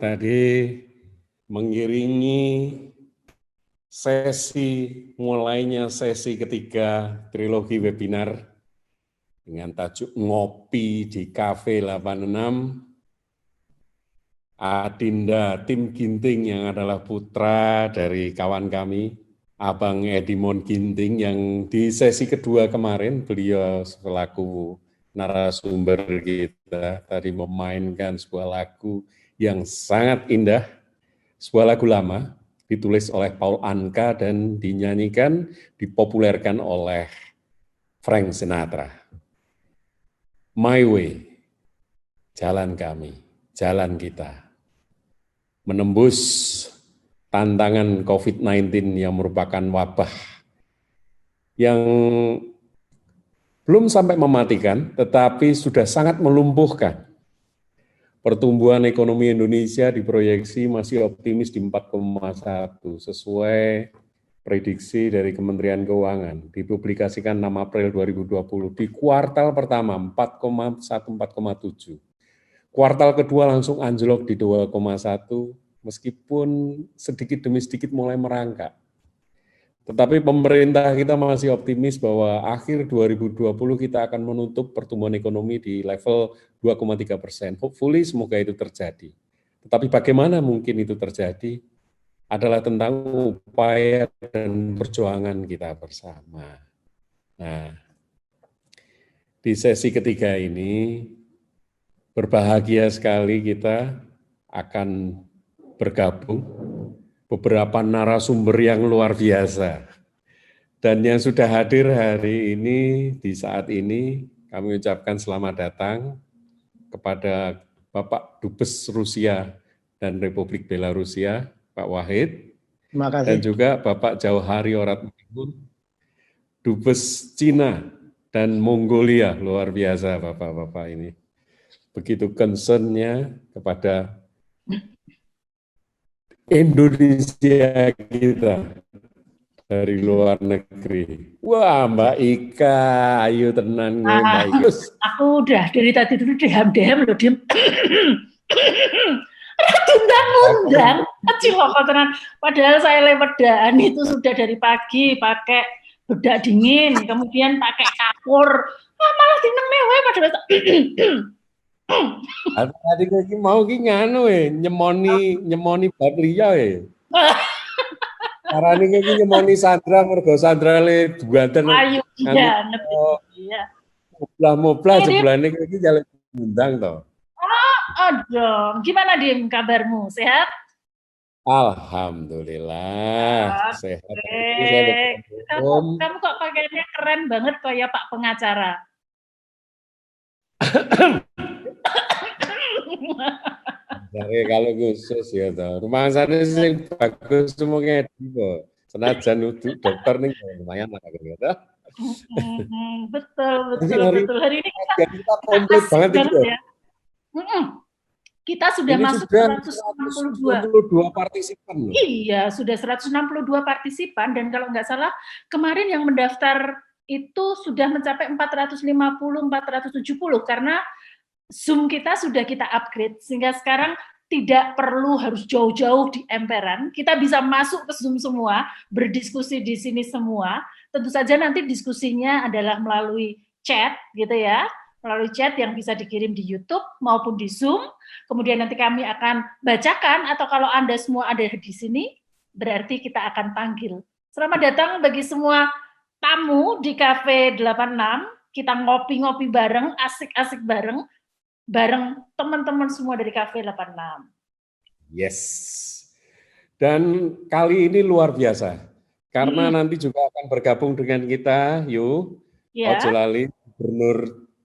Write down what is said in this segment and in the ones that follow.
tadi mengiringi mulainya sesi ketiga trilogi webinar dengan tajuk Ngopi di Cafe 86. Adinda Tim Ginting yang adalah putra dari kawan kami, Abang Edimon Ginting, yang di sesi kedua kemarin beliau selaku narasumber kita tadi memainkan sebuah lagu yang sangat indah, sebuah lagu lama ditulis oleh Paul Anka dan dinyanyikan, dipopulerkan oleh Frank Sinatra. My Way, jalan kami, jalan kita. Menembus tantangan COVID-19 yang merupakan wabah yang belum sampai mematikan, tetapi sudah sangat melumpuhkan. Pertumbuhan ekonomi Indonesia diproyeksi masih optimis di 4,1 sesuai prediksi dari Kementerian Keuangan. Dipublikasikan 6 April 2020 di kuartal pertama 4,1-4,7. Kuartal kedua langsung anjlok di 2,1, meskipun sedikit demi sedikit mulai merangkak. Tetapi pemerintah kita masih optimis bahwa akhir 2020 kita akan menutup pertumbuhan ekonomi di level 2,3%. Hopefully semoga itu terjadi. Tetapi bagaimana mungkin itu terjadi adalah tentang upaya dan perjuangan kita bersama. Nah, di sesi ketiga ini berbahagia sekali kita akan bergabung beberapa narasumber yang luar biasa. Dan yang sudah hadir hari ini, di saat ini, kami ucapkan selamat datang kepada Bapak Dubes Rusia dan Republik Belarusia, Pak Wahid. Terima kasih. Dan juga Bapak Jauhari Oratmangun, Dubes Cina dan Mongolia, luar biasa Bapak-Bapak ini. Begitu concern-nya kepada Indonesia kita dari luar negeri. Wah, Mbak Ika, ayo tenan gue Mbak Ika. Aku udah dari tadi dulu deham-deham loh, diem. Undang-undang, kecil kok tenan. Padahal saya lewat daan itu sudah dari pagi pakai bedak dingin, kemudian pakai kapur. Malah dineme wae padahal. Tadi kaki mau ki nganu nyemoni bab liya Carane iki nyemoni Sandra mergo Sandra le duanten. Ayo iya, iya. Moblah jebulane iki jalan undang to. Dong. Gimana Dim kabarmu? Sehat? Alhamdulillah sehat. Kamu kok pakaiannya keren banget kayak Pak pengacara. Dari kalau khusus ya toh. Rumah sana sing bagus semua ngedi kok. Senajan dokter nih lumayan lah gitu. Betul. Hari ini kita komplit banget itu ya. Kita sudah masuk 162 partisipan. Iya, sudah 162 partisipan dan kalau nggak salah kemarin yang mendaftar itu sudah mencapai 450-470 karena Zoom kita sudah kita upgrade sehingga sekarang tidak perlu harus jauh-jauh di emperan. Kita bisa masuk ke Zoom semua, berdiskusi di sini semua. Tentu saja nanti diskusinya adalah melalui chat gitu ya. Melalui chat yang bisa dikirim di YouTube maupun di Zoom. Kemudian nanti kami akan bacakan atau kalau Anda semua ada di sini, berarti kita akan panggil. Selamat datang bagi semua tamu di Cafe 86. Kita ngopi-ngopi bareng, asik-asik bareng teman-teman semua dari Cafe 86. Yes. Dan kali ini luar biasa. Karena nanti juga akan bergabung dengan kita, Ojo lali,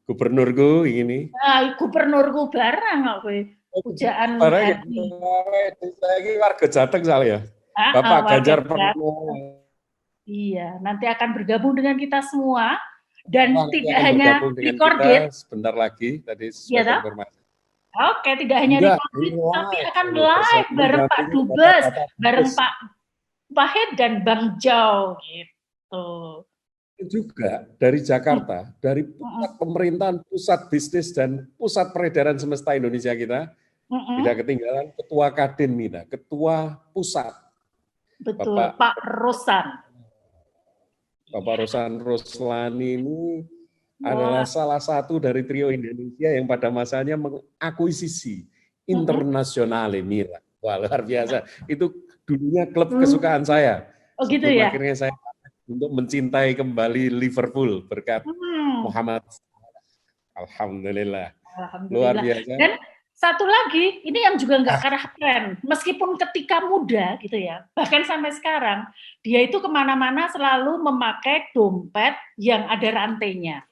gubernurku ini. Gubernurku barang kok pujaan. Barang lagi warga Jateng soalnya. Bapak Ganjar Pranowo. Iya, nanti akan bergabung dengan kita semua dan tidak hanya recorded. Sebentar lagi tadi sesuai informasi. Oke, tidak hanya recorded, tapi akan live bareng Pak Dubes, bareng Pak Wahid dan Bang Jau gitu. Juga dari Jakarta, dari pusat pemerintahan, pusat bisnis dan pusat peredaran semesta Indonesia kita Tidak ketinggalan Ketua Kadin Mina, Ketua Pusat. Betul, Pak Rosan. Bapak Rosan Roslani ini adalah salah satu dari trio Indonesia yang pada masanya mengakuisisi internasional Mira. Wah, luar biasa. Itu dulunya klub kesukaan saya. Oh gitu ya? Akhirnya saya untuk mencintai kembali Liverpool berkat Muhammad. Alhamdulillah. Luar biasa. Dan satu lagi, ini yang juga nggak kalah keren. Meskipun ketika muda gitu ya, bahkan sampai sekarang, dia itu kemana-mana selalu memakai dompet yang ada rantainya.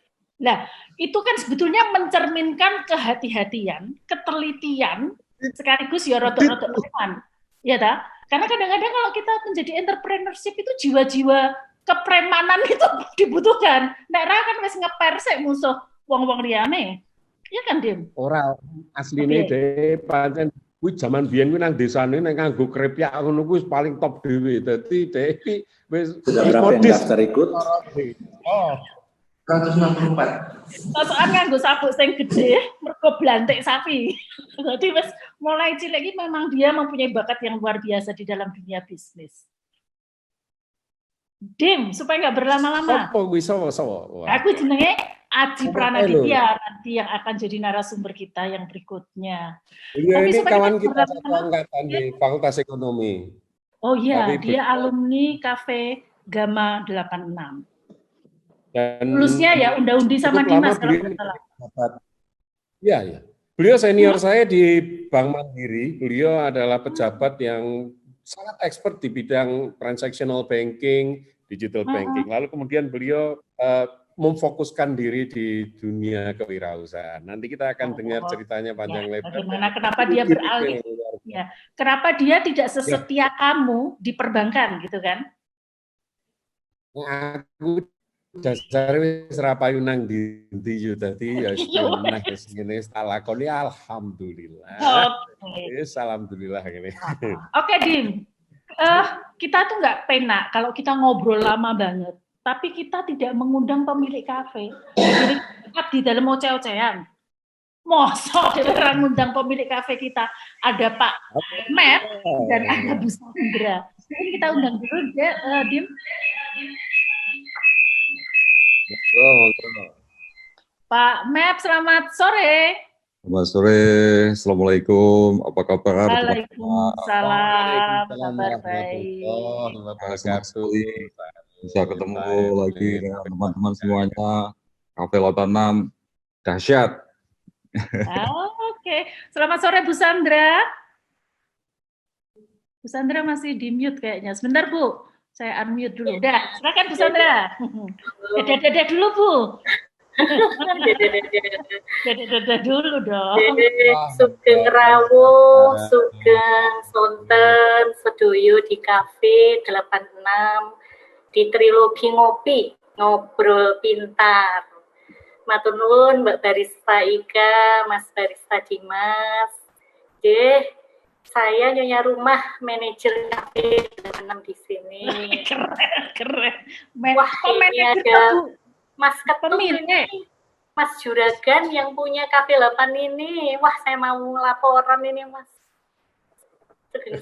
Nah, itu kan sebetulnya mencerminkan kehati-hatian, ketelitian, sekaligus ya rodok-rodok preman. Ya tak? Karena kadang-kadang kalau kita menjadi entrepreneurship itu jiwa-jiwa kepremanan itu dibutuhkan. Nek ra kan wis ngepersek musuh wong-wong liyane. Iya kan, Dim? Ora asline dhewe pancen kuwi jaman biyen kuwi nang desane nek nganggo krepyak ngono kuwi paling top dhewe. Dadi dhewe wis modis daftar ikut. Oh. 164. Sosokan nganggo sabuk sing gede mergo blantik sapi. Jadi wis mulai cilik iki memang dia mempunyai bakat yang luar biasa di dalam dunia bisnis. Dim, supaya nggak berlama-lama. Sopo kuwi sopo? Aku jenenge Aji Pranaditya nanti yang akan jadi narasumber kita yang berikutnya. Beliau ini kawan kita satu angkatan di Fakultas Ekonomi. Oh iya, dia alumni Cafe Gamma 86. Dan lulusnya ya unda-undi sama Dimas kalau tidak salah. Iya, ya. Beliau senior saya di Bank Mandiri. Beliau adalah pejabat yang sangat expert di bidang transactional banking, digital banking. Lalu kemudian beliau memfokuskan diri di dunia kewirausahaan. Nanti kita akan dengar ceritanya panjang lebar. Bagaimana, kenapa dia beralih? Ya, kenapa dia tidak sesetia kamu di perbankan, gitu kan? Aku dasare wis ra payu nang ndi yo dadi ya meneh ngene lakoni alhamdulillah. Wis alhamdulillah ngene. Oke, Dim. Kita tuh nggak penak kalau kita ngobrol lama banget. Tapi kita tidak mengundang pemilik kafe. Jadi di dalam oceh-ocehan. Mosok kita mengundang pemilik kafe kita. Ada Pak Mep dan ada Bu Sandra. Jadi kita undang dulu ya, Dim. Pak Mep, selamat sore. Selamat sore, Assalamualaikum, apa kabar? Waalaikumsalam, kabar baik. Bisa ketemu lagi dengan teman-teman semuanya. Cafe Lautan 6, dahsyat. Oke, selamat sore Bu Sandra. Bu Sandra masih di mute kayaknya. Sebentar Bu, saya unmute dulu. Udah, silakan Bu Sandra. Dadah dulu Bu. Dadah dulu dong. Sugeng rawuh, sugeng sonten, sedoyo di Cafe 86 di Trilogi Ngopi, Ngobrol Pintar. Matur nuwun Mbak Barista Ika, Mas Barista Dimas. Saya Nyonya Rumah, manajer Cafe 86 di sini. Keren. Wah, ini ada Mas Ketum ini, Mas Juragan yang punya Cafe 8 ini. Wah, saya mau laporan ini, Mas.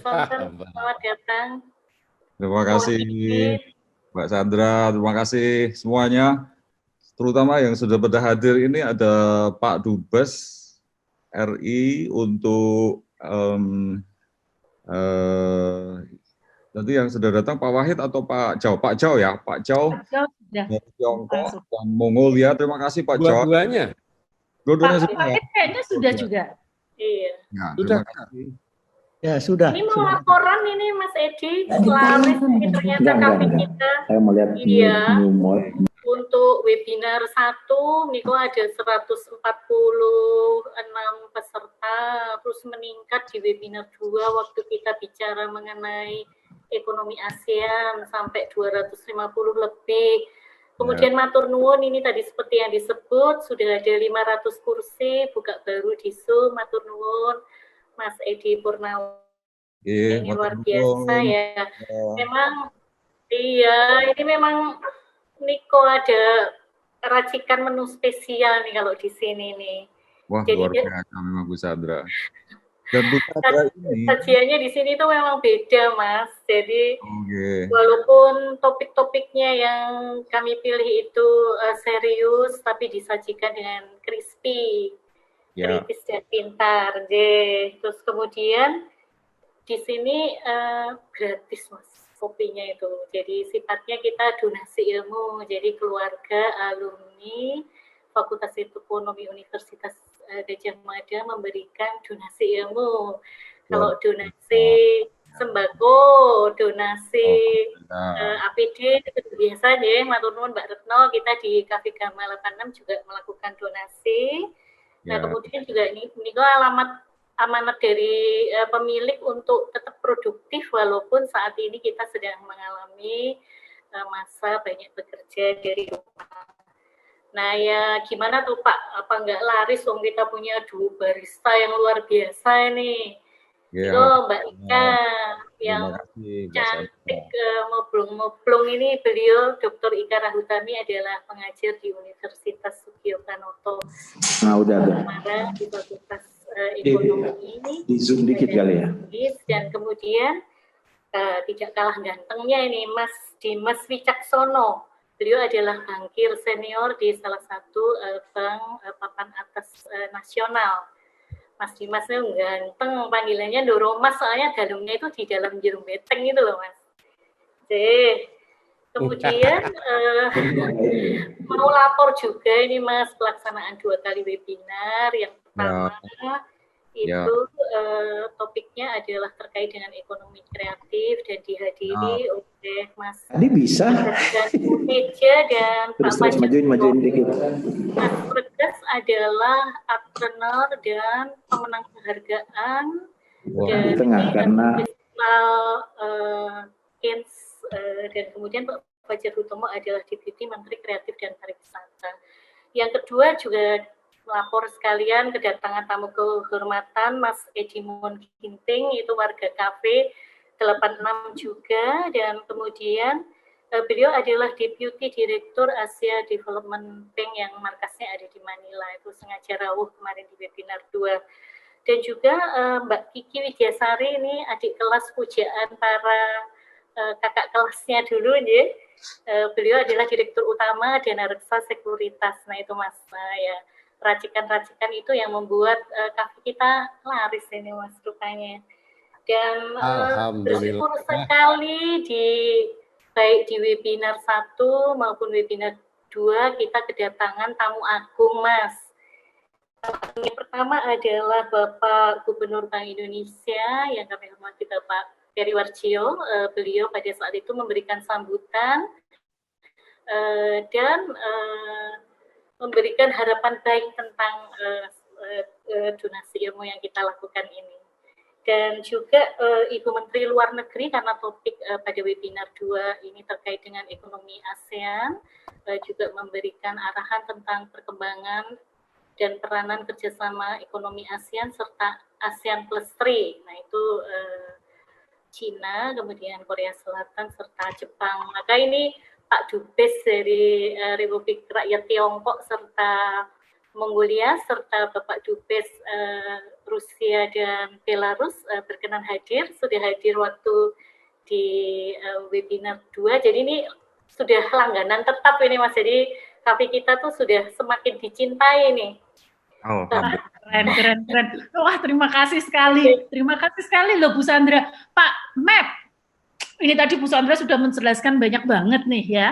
Selamat datang. Terima kasih, Mbak Sandra. Terima kasih semuanya. Terutama yang sudah pada hadir ini ada Pak Dubes RI untuk nanti yang sudah datang Pak Wahid atau Pak Jau? Pak Jau ya, Pak Jau dari Tiongkok dan Mongolia. Terima kasih Pak Jau. Dua-duanya. Dua-duanya Pak Wahid kayaknya sudah juga. Iya. Ya, terima kasih. Ya sudah. Ini mau laporan ini Mas Edi, laris ini ternyata kafe kita. Saya melihat new mall. Untuk webinar 1, Niko ada 146 peserta, terus meningkat di webinar 2 waktu kita bicara mengenai ekonomi ASEAN sampai 250 lebih. Kemudian matur nuwun ini tadi seperti yang disebut, sudah ada 500 kursi, buka baru di Zoom, matur nuwun. Mas Edi Purnawan, ini luar biasa ya. Memang, iya, ini memang Niko ada racikan menu spesial nih kalau di sini nih. Wah, jadi, luar biasa memang Bu Sandra. Dan bukan ada ini. Kajiannya di sini tuh memang beda, Mas. Jadi walaupun topik-topiknya yang kami pilih itu serius, tapi disajikan dengan crispy, kritis dan pintar. Terus kemudian di sini gratis, Mas, kopinya itu. Jadi sifatnya kita donasi ilmu. Jadi keluarga, alumni Fakultas Ekonomi Universitas Gajah Mada memberikan donasi ilmu. Kalau donasi sembako, donasi APD itu biasa ya, matur nuwun Mbak Retno, kita di Cafe Gama 86 juga melakukan donasi. Nah, kemudian juga ini amanat dari pemilik untuk tetap produktif walaupun saat ini kita sedang mengalami masa banyak bekerja dari rumah. Nah ya gimana tuh Pak, apa nggak laris dong kita punya 2 barista yang luar biasa ini. Itu Mbak Ika yang cantik moblong ini, beliau Dr. Ika Rahutami adalah pengajar di Universitas Sugiyopranoto. Nah udah di Fakultas Ekonomi ini. Di zoom dikit kali ya. Dan kemudian tidak kalah gantengnya ini Mas Dimas Wicaksono. Beliau adalah bankir senior di salah satu bank papan atas nasional. Mas Dimas itu ganteng, panggilannya Doro Mas, soalnya dalamnya itu di dalam jarum beteng itu loh Mas. Kemudian mau lapor juga ini Mas, pelaksanaan 2 kali webinar. Yang pertama itu topiknya adalah terkait dengan ekonomi kreatif dan dihadiri oleh Mas Tadi bisa Meja dan Pak majuin dikit. Mas Pregas adalah entrepreneur dan pemenang penghargaan dari Festival Kins, dan kemudian Pak Fajar Hutomo adalah Deputi Menteri Kreatif dan Pariwisata. Yang kedua juga lapor sekalian kedatangan tamu kehormatan Mas Edimon Ginting, itu warga Cafe 86 juga, dan kemudian beliau adalah Deputi Direktur Asia Development Bank yang markasnya ada di Manila, itu sengaja rawuh kemarin di webinar 2. Dan juga Mbak Kiki Widyasari ini adik kelas pujaan para kakak kelasnya dulu ya. Beliau adalah Direktur Utama Dana Reksa Sekuritas. Nah itu Mas, ya racikan-racikan itu yang membuat kafe kita laris ini Mas rupanya. Dan bersyukur sekali baik di webinar 1 maupun webinar 2 kita kedatangan tamu agung Mas. Yang pertama adalah Bapak Gubernur Bank Indonesia yang kami hormati Bapak Peri Warjio. Beliau pada saat itu memberikan sambutan dan memberikan harapan baik tentang donasi ilmu yang kita lakukan ini. Dan juga Ibu Menteri Luar Negeri, karena topik pada webinar 2 ini terkait dengan ekonomi ASEAN, juga memberikan arahan tentang perkembangan dan peranan kerjasama ekonomi ASEAN serta ASEAN Plus 3. Nah itu Cina, kemudian Korea Selatan serta Jepang. Maka ini Pak Dubes dari Republik Rakyat Tiongkok serta Mongolia serta Bapak Dubes Rusia dan Belarus berkenan hadir, sudah hadir waktu di webinar 2. Jadi ini sudah langganan tetap ini Mas. Jadi kafe kita tuh sudah semakin dicintai nih. Oh, keren. Wah, terima kasih sekali loh Bu Sandra. Pak Mep, ini tadi Bu Sandra sudah menjelaskan banyak banget nih ya.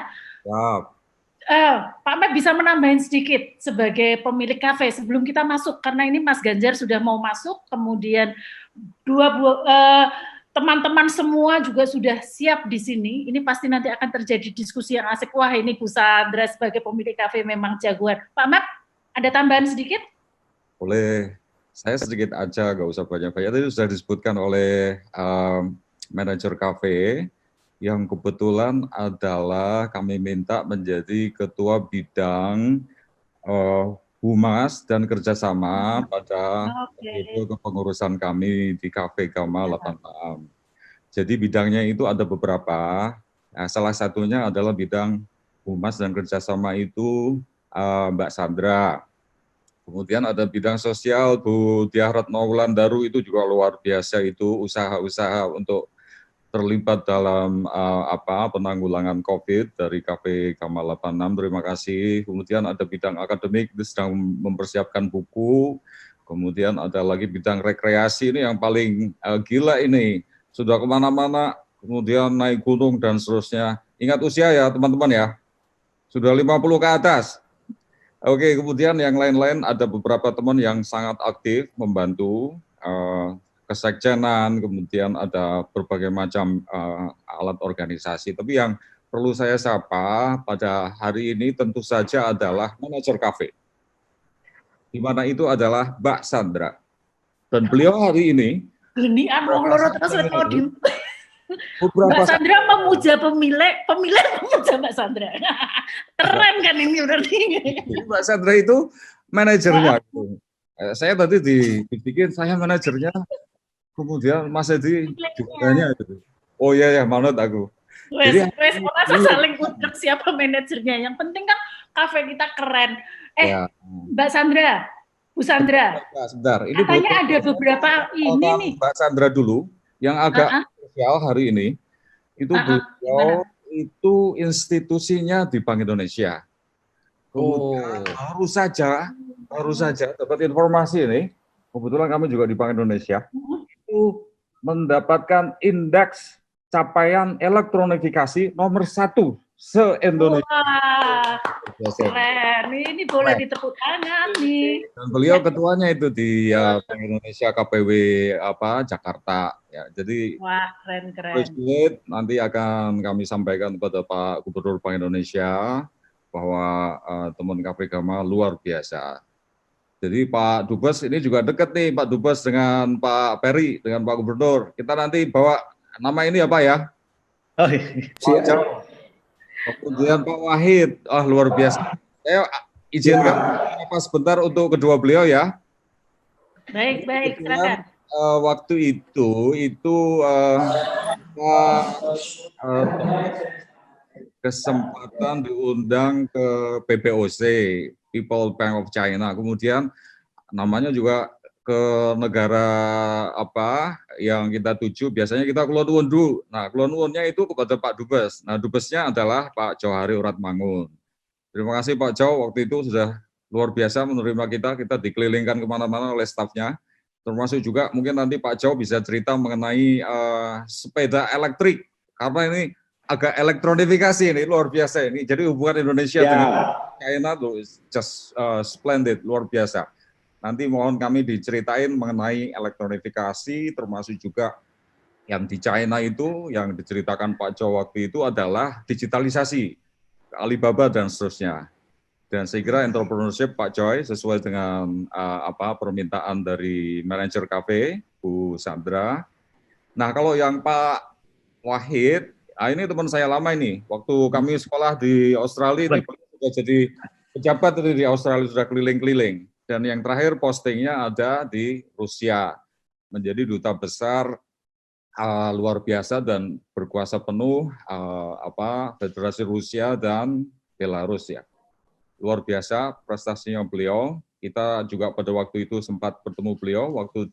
Pak Mep bisa menambahin sedikit sebagai pemilik kafe sebelum kita masuk, karena ini Mas Ganjar sudah mau masuk, kemudian teman-teman semua juga sudah siap di sini. Ini pasti nanti akan terjadi diskusi yang asik. Wah, ini Bu Sandra sebagai pemilik kafe memang jagoan. Pak Mep, ada tambahan sedikit? Boleh, saya sedikit aja, nggak usah banyak-banyak. Tadi sudah disebutkan oleh manajer kafe, yang kebetulan adalah kami minta menjadi ketua bidang humas dan kerjasama pada itu kepengurusan kami di Cafe Gama 86. Jadi bidangnya itu ada beberapa. Nah, salah satunya adalah bidang humas dan kerjasama itu Mbak Sandra. Kemudian ada bidang sosial, Bu Diah Retno Wulandaru itu juga luar biasa itu usaha-usaha untuk terlibat dalam penanggulangan COVID dari KP Gamal 86. Terima kasih. Kemudian ada bidang akademik, itu sedang mempersiapkan buku. Kemudian ada lagi bidang rekreasi, ini yang paling gila ini. Sudah kemana-mana, kemudian naik gunung dan seterusnya. Ingat usia ya teman-teman ya, sudah 50 ke atas. Oke, kemudian yang lain-lain ada beberapa teman yang sangat aktif membantu kesekjenan, kemudian ada berbagai macam alat organisasi. Tapi yang perlu saya sapa pada hari ini tentu saja adalah manajer kafe, di mana itu adalah Mbak Sandra. Dan beliau hari ini Genian wong loro terus wis podium. beberapa Mbak Sandra memuja pemilik memuja Mbak Sandra. Keren kan ini berarti. Mbak Sandra itu manajernya. Saya tadi dibikin saya manajernya, kemudian Mas Edi jugaranya itu. Oh iya ya, manut aku. Wes saling utek siapa manajernya. Yang penting kan kafe kita keren. Ya. Mbak Sandra, Bu Sandra. Sebentar, ini katanya ada beberapa ini nih. Mbak Sandra dulu yang agak spesial hari ini itu beliau itu institusinya di Bank Indonesia. Kemudian baru saja dapat informasi ini, kebetulan kami juga di Bank Indonesia, itu mendapatkan indeks capaian elektronifikasi nomor 1 se-Indonesia. Wah, keren. Ini boleh ditepuk tangan nih. Dan beliau ketuanya itu di Bank Indonesia KPW Jakarta. Ya, jadi wah, keren. Nanti akan kami sampaikan kepada Pak Gubernur Bank Indonesia bahwa teman KP Gama luar biasa. Jadi Pak Dubes ini juga dekat nih, Pak Dubes dengan Pak Peri, dengan Pak Gubernur. Kita nanti bawa nama ini apa ya? Oh, iya. Kemudian Pak Wahid, luar biasa. Saya izinkan apa sebentar untuk kedua beliau ya. Baik, silakan. Waktu itu kesempatan diundang ke PBOC, People Bank of China. Kemudian namanya juga ke negara yang kita tuju, biasanya kita kulon nuwun dulu. Nah, kulon nuwunnya itu kepada Pak Dubes. Nah, Dubesnya adalah Pak Johari Uratmangun. Terima kasih Pak Jo, waktu itu sudah luar biasa menerima kita dikelilingkan kemana-mana oleh stafnya. Termasuk juga mungkin nanti Pak Jo bisa cerita mengenai sepeda elektrik, karena ini agak elektronifikasi ini, luar biasa ini. Jadi hubungan Indonesia dengan China itu just splendid, luar biasa. Nanti mohon kami diceritain mengenai elektronifikasi, termasuk juga yang di China itu, yang diceritakan Pak Jo waktu itu adalah digitalisasi, Alibaba dan seterusnya. Dan saya kira entrepreneurship Pak Joy sesuai dengan permintaan dari manajer kafe, Bu Sandra. Nah kalau yang Pak Wahid, ini teman saya lama ini, waktu kami sekolah di Australia, sudah jadi pejabat di Australia, sudah keliling-keliling. Dan yang terakhir postingnya ada di Rusia, menjadi duta besar luar biasa dan berkuasa penuh Federasi Rusia dan Belarus ya. Luar biasa prestasinya beliau. Kita juga pada waktu itu sempat bertemu beliau waktu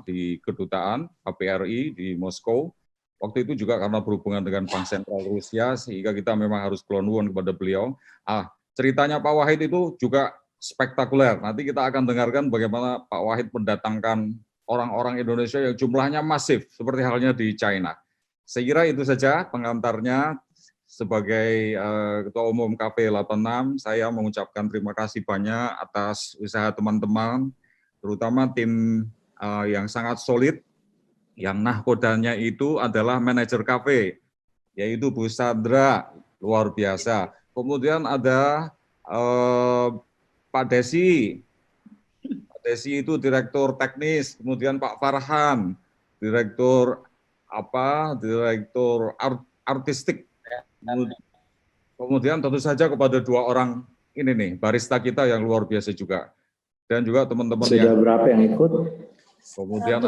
di kedutaan KPRI di Moskow. Waktu itu juga karena berhubungan dengan Bank Sentral Rusia, sehingga kita memang harus kulon nuwun kepada beliau. Ceritanya Pak Wahid itu juga spektakuler. Nanti kita akan dengarkan bagaimana Pak Wahid mendatangkan orang-orang Indonesia yang jumlahnya masif, seperti halnya di China. Saya kira itu saja pengantarnya. Sebagai Ketua Umum KP 86, saya mengucapkan terima kasih banyak atas usaha teman-teman, terutama tim yang sangat solid, yang nahkodanya itu adalah manajer kafe, yaitu Bu Sandra, luar biasa. Kemudian ada Pak Desi. Pak Desi itu direktur teknis, kemudian Pak Farhan, direktur artistik. Kemudian tentu saja kepada dua orang ini nih, barista kita yang luar biasa juga. Dan juga teman-teman yang berapa yang ikut? Kemudian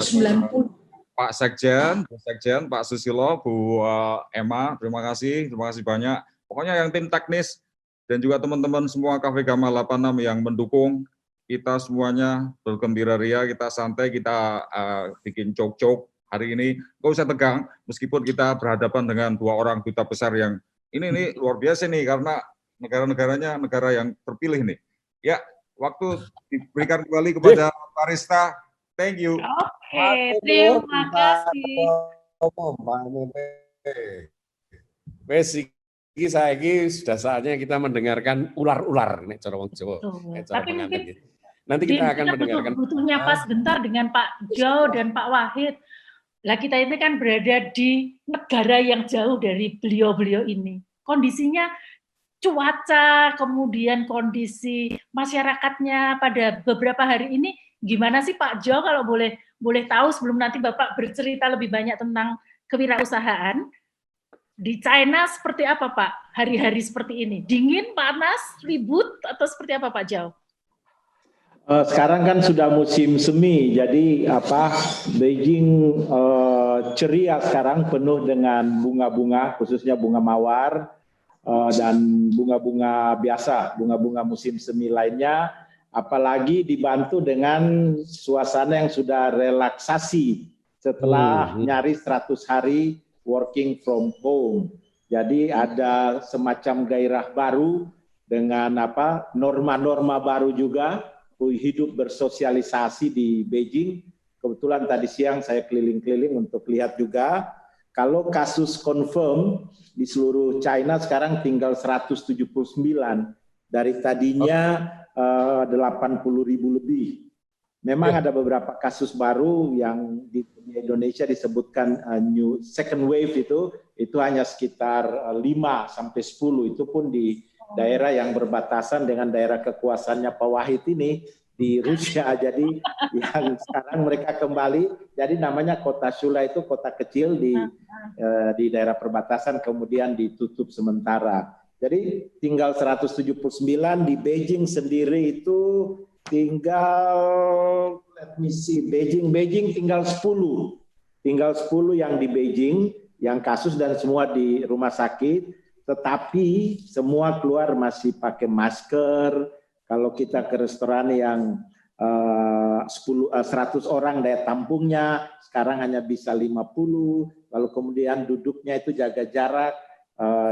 Pak Sekjen, Pak Susilo, Bu Emma, terima kasih banyak. Pokoknya yang tim teknis dan juga teman-teman semua Cafe Gamal 86 yang mendukung. Kita semuanya bergembira ria, kita santai, kita bikin cok-cok hari ini. Nggak usah tegang, meskipun kita berhadapan dengan 2 orang duta besar yang ini luar biasa nih, karena negara-negaranya negara yang terpilih nih. Ya, waktu diberikan kembali kepada Pak Rista. Thank you. Oke, terima kasih. Wes iki saiki sudah saatnya kita mendengarkan ular-ular nek cara wong Jawa. Tapi mungkin nanti kita akan mendengarkan butuh nyapa sebentar dengan Pak Jo dan Pak Wahid. Lah kita ini kan berada di negara yang jauh dari beliau-beliau ini. Kondisinya cuaca, kemudian kondisi masyarakatnya pada beberapa hari ini gimana sih Pak Jo, kalau boleh tahu sebelum nanti Bapak bercerita lebih banyak tentang kewirausahaan. Di China seperti apa Pak hari-hari seperti ini? Dingin, panas, ribut, atau seperti apa Pak Jo? Sekarang kan sudah musim semi, jadi Beijing ceria sekarang, penuh dengan bunga-bunga, khususnya bunga mawar dan bunga-bunga biasa, bunga-bunga musim semi lainnya, apalagi dibantu dengan suasana yang sudah relaksasi setelah nyaris 100 hari working from home. Jadi ada semacam gairah baru dengan norma-norma baru juga, hidup bersosialisasi di Beijing. Kebetulan tadi siang saya keliling-keliling untuk lihat juga, kalau kasus confirm di seluruh China sekarang tinggal 179, dari tadinya 80.000 lebih. Memang ada beberapa kasus baru yang di Indonesia disebutkan new second wave, itu hanya sekitar 5 sampai 10, itu pun di daerah yang berbatasan dengan daerah kekuasaannya Pak Wahid ini di Rusia. Jadi yang sekarang mereka kembali, jadi namanya kota Shula, itu kota kecil di daerah perbatasan, kemudian ditutup sementara. Jadi tinggal 179, di Beijing sendiri itu tinggal, let me see, Beijing tinggal 10 yang di Beijing, yang kasus, dan semua di rumah sakit, tetapi semua keluar masih pakai masker. Kalau kita ke restoran yang 100 orang daya tampungnya, sekarang hanya bisa 50, lalu kemudian duduknya itu jaga jarak,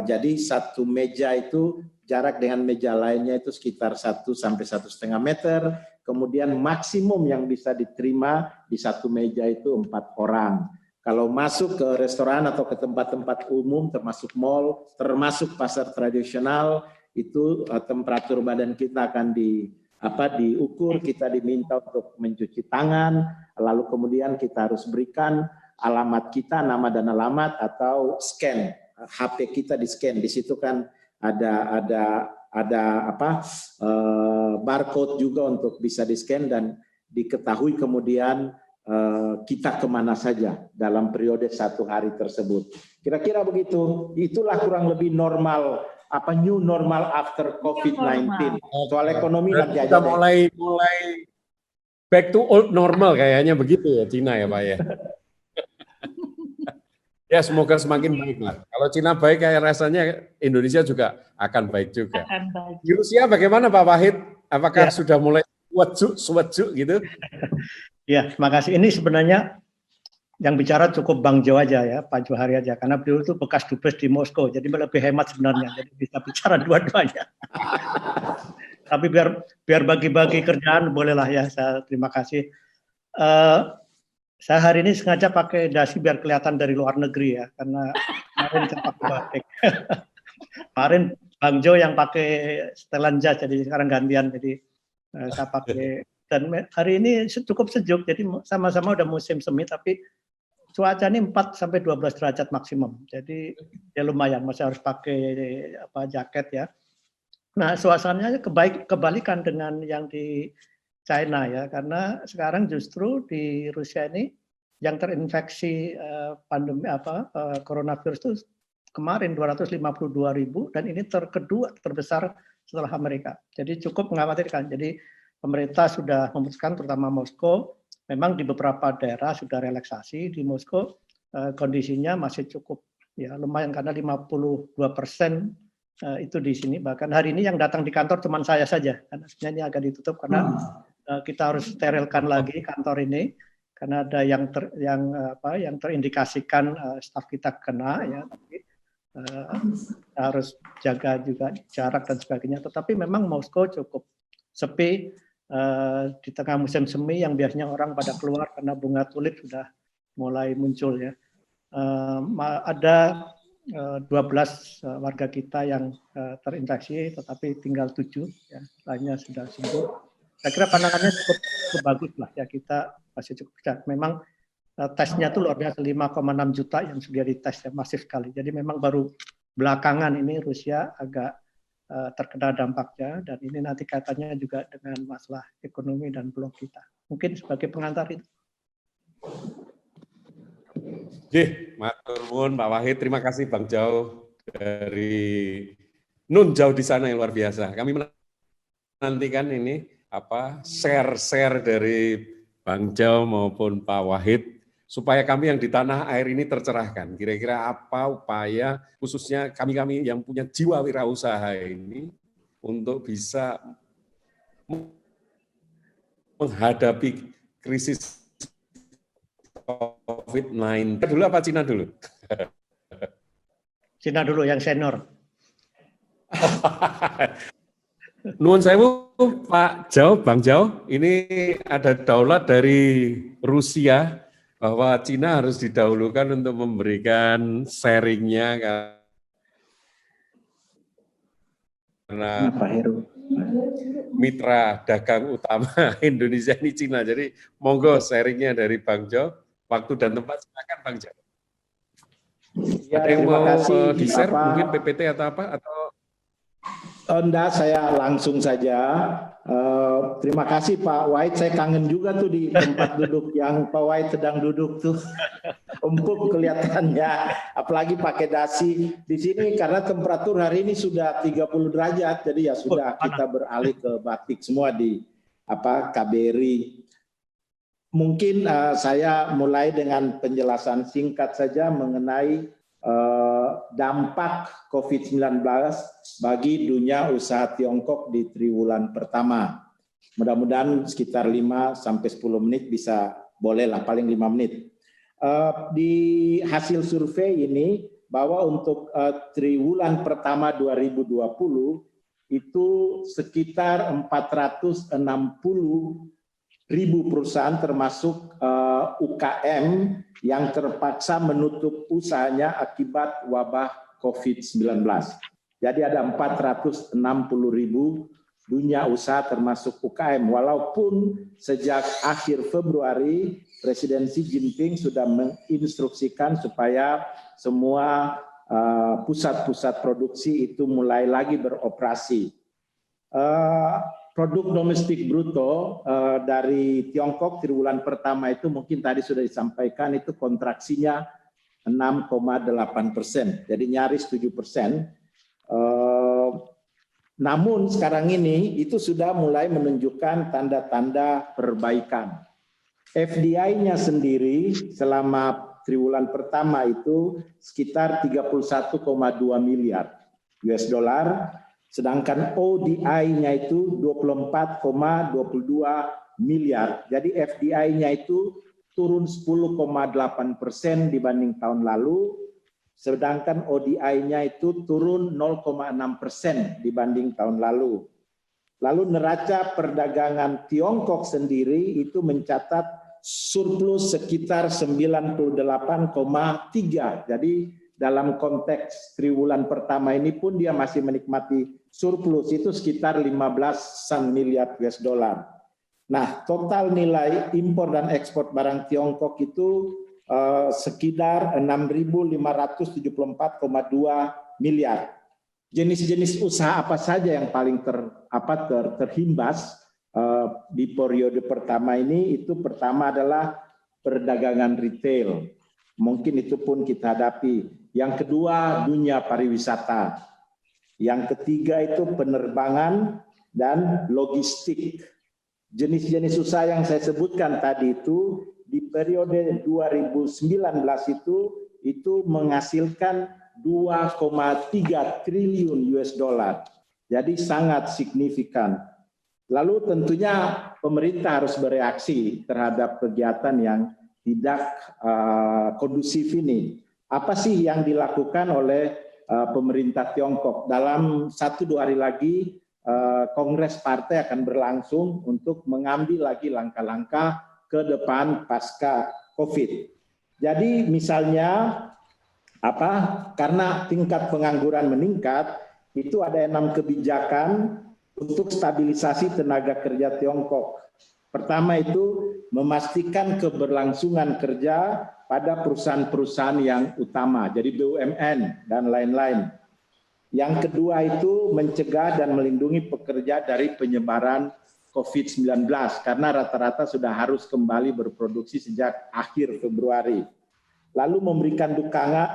jadi satu meja itu jarak dengan meja lainnya itu sekitar 1 sampai 1,5 meter. Kemudian maksimum yang bisa diterima di satu meja itu 4 orang. Kalau masuk ke restoran atau ke tempat-tempat umum, termasuk mall, termasuk pasar tradisional, itu temperatur badan kita akan diukur, kita diminta untuk mencuci tangan, lalu kemudian kita harus berikan alamat kita, nama dan alamat, atau scan. HP kita di-scan, di situ kan ada barcode juga untuk bisa di-scan dan diketahui kemudian kita kemana saja dalam periode 1 hari tersebut. Kira-kira begitu. Itulah kurang lebih normal, new normal after COVID-19. Soal ekonomi nanti aja. Kita mulai back to old normal kayaknya begitu ya Cina ya Pak ya. Ya semoga semakin baik lah. Kalau Cina baik, kayak rasanya Indonesia juga akan baik juga. Akan baik. Di Rusia bagaimana Pak Wahid? Apakah sudah mulai suwetjuk gitu? Ya, terima kasih. Ini sebenarnya yang bicara cukup Bang Jo aja ya, Pak Johari aja. Karena beliau itu bekas dubes di Moskow, jadi lebih hemat sebenarnya. Jadi bisa bicara dua-duanya. Tapi biar bagi-bagi kerjaan bolehlah ya. Saya terima kasih. Saya hari ini sengaja pakai dasi biar kelihatan dari luar negeri ya, karena kemarin saya pakai batik. Kemarin Bang Jo yang pakai setelan jas, jadi sekarang gantian, jadi saya pakai. Dan hari ini cukup sejuk, jadi sama-sama udah musim semi, tapi cuaca ini 4 sampai 12 derajat maksimum, jadi ya lumayan, masih harus pakai jaket ya. Nah suasananya kebalikan dengan yang di China ya, karena sekarang justru di Rusia ini yang terinfeksi pandemi coronavirus itu kemarin 252.000 dan ini kedua terbesar setelah Amerika. Jadi cukup mengkhawatirkan. Jadi pemerintah sudah memutuskan, terutama Moskow, memang di beberapa daerah sudah relaksasi. Di Moskow kondisinya masih cukup ya lumayan, karena 52% itu di sini. Bahkan hari ini yang datang di kantor cuma saya saja, karena sebenarnya ini agak ditutup karena kita harus sterilkan lagi kantor ini karena ada yang terindikasikan staf kita kena ya. Tapi harus jaga juga jarak dan sebagainya. Tetapi memang Moskow cukup sepi di tengah musim semi yang biasanya orang pada keluar karena bunga tulip sudah mulai muncul ya. Ada 12 warga kita yang terinfeksi, tetapi tinggal 7, ya, lainnya sudah sembuh. Saya kira pandangannya cukup bagus lah ya, kita masih cukup percaya. Memang tesnya itu luar biasa, 5,6 juta yang sudah dites ya, masif sekali. Jadi memang baru belakangan ini Rusia agak terkena dampaknya, dan ini nanti kaitannya juga dengan masalah ekonomi dan blok kita. Mungkin sebagai pengantar itu. Matur nuwun Pak Wahid, terima kasih Bang Jau dari Nun jauh di sana yang luar biasa. Kami menantikan ini share dari Bang Jau maupun Pak Wahid supaya kami yang di tanah air ini tercerahkan. Kira-kira apa upaya khususnya kami-kami yang punya jiwa wirausaha ini untuk bisa menghadapi krisis COVID-19. Dulu apa Cina dulu? Cina dulu yang senior. Nuwun sewu Pak Jau, Bang Jau, ini ada daulat dari Rusia bahwa Cina harus didahulukan untuk memberikan sharingnya karena mitra dagang utama Indonesia ini Cina. Jadi monggo sharingnya dari Bang Jau. Waktu dan tempat silakan Bang Jau. Ya, ada yang terima mau kasih. di-share mungkin PPT atau apa? Atau enggak, saya langsung saja. Terima kasih Pak Wahid. Saya kangen juga tuh di tempat duduk yang Pak Wahid sedang duduk tuh. Empuk kelihatannya, apalagi pakai dasi. Di sini karena temperatur hari ini sudah 30 derajat, jadi ya sudah kita beralih ke batik semua di KBRI. Mungkin saya mulai dengan penjelasan singkat saja mengenai dampak COVID-19 bagi dunia usaha Tiongkok di triwulan pertama. Mudah-mudahan sekitar 5-10 menit bisa, bolehlah paling 5 menit. Di hasil survei ini bahwa untuk triwulan pertama 2020 itu sekitar 460.000 perusahaan termasuk UKM yang terpaksa menutup usahanya akibat wabah COVID-19. Jadi ada 460.000 dunia usaha termasuk UKM. Walaupun sejak akhir Februari Presiden Xi Jinping sudah menginstruksikan supaya semua pusat-pusat produksi itu mulai lagi beroperasi. Produk domestik bruto dari Tiongkok triwulan pertama itu mungkin tadi sudah disampaikan itu kontraksinya 6,8%, jadi nyaris 7%. Namun sekarang ini itu sudah mulai menunjukkan tanda-tanda perbaikan. FDI-nya sendiri selama triwulan pertama itu sekitar 31,2 miliar US dollar. Sedangkan ODI-nya itu 24,22 miliar. Jadi FDI-nya itu turun 10,8% dibanding tahun lalu, sedangkan ODI-nya itu turun 0,6% dibanding tahun lalu. Lalu neraca perdagangan Tiongkok sendiri itu mencatat surplus sekitar 98,3. Jadi dalam konteks triwulan pertama ini pun dia masih menikmati surplus itu sekitar 15 miliar US dollar. Nah, total nilai impor dan ekspor barang Tiongkok itu sekitar 6.574,2 miliar. Jenis-jenis usaha apa saja yang paling terhimbas di periode pertama ini? Itu pertama adalah perdagangan retail. Mungkin itu pun kita hadapi. Yang kedua, dunia pariwisata. Yang ketiga itu penerbangan dan logistik. Jenis-jenis usaha yang saya sebutkan tadi itu di periode 2019 itu menghasilkan 2,3 triliun US dollar. Jadi sangat signifikan. Lalu tentunya pemerintah harus bereaksi terhadap kegiatan yang tidak kondusif ini. Apa sih yang dilakukan oleh pemerintah Tiongkok? Dalam 1-2 hari lagi Kongres Partai akan berlangsung untuk mengambil lagi langkah-langkah ke depan pasca COVID. Jadi misalnya karena tingkat pengangguran meningkat, itu ada 6 kebijakan untuk stabilisasi tenaga kerja Tiongkok. Pertama itu memastikan keberlangsungan kerja pada perusahaan-perusahaan yang utama, jadi BUMN dan lain-lain. Yang kedua itu mencegah dan melindungi pekerja dari penyebaran COVID-19 karena rata-rata sudah harus kembali berproduksi sejak akhir Februari. Lalu memberikan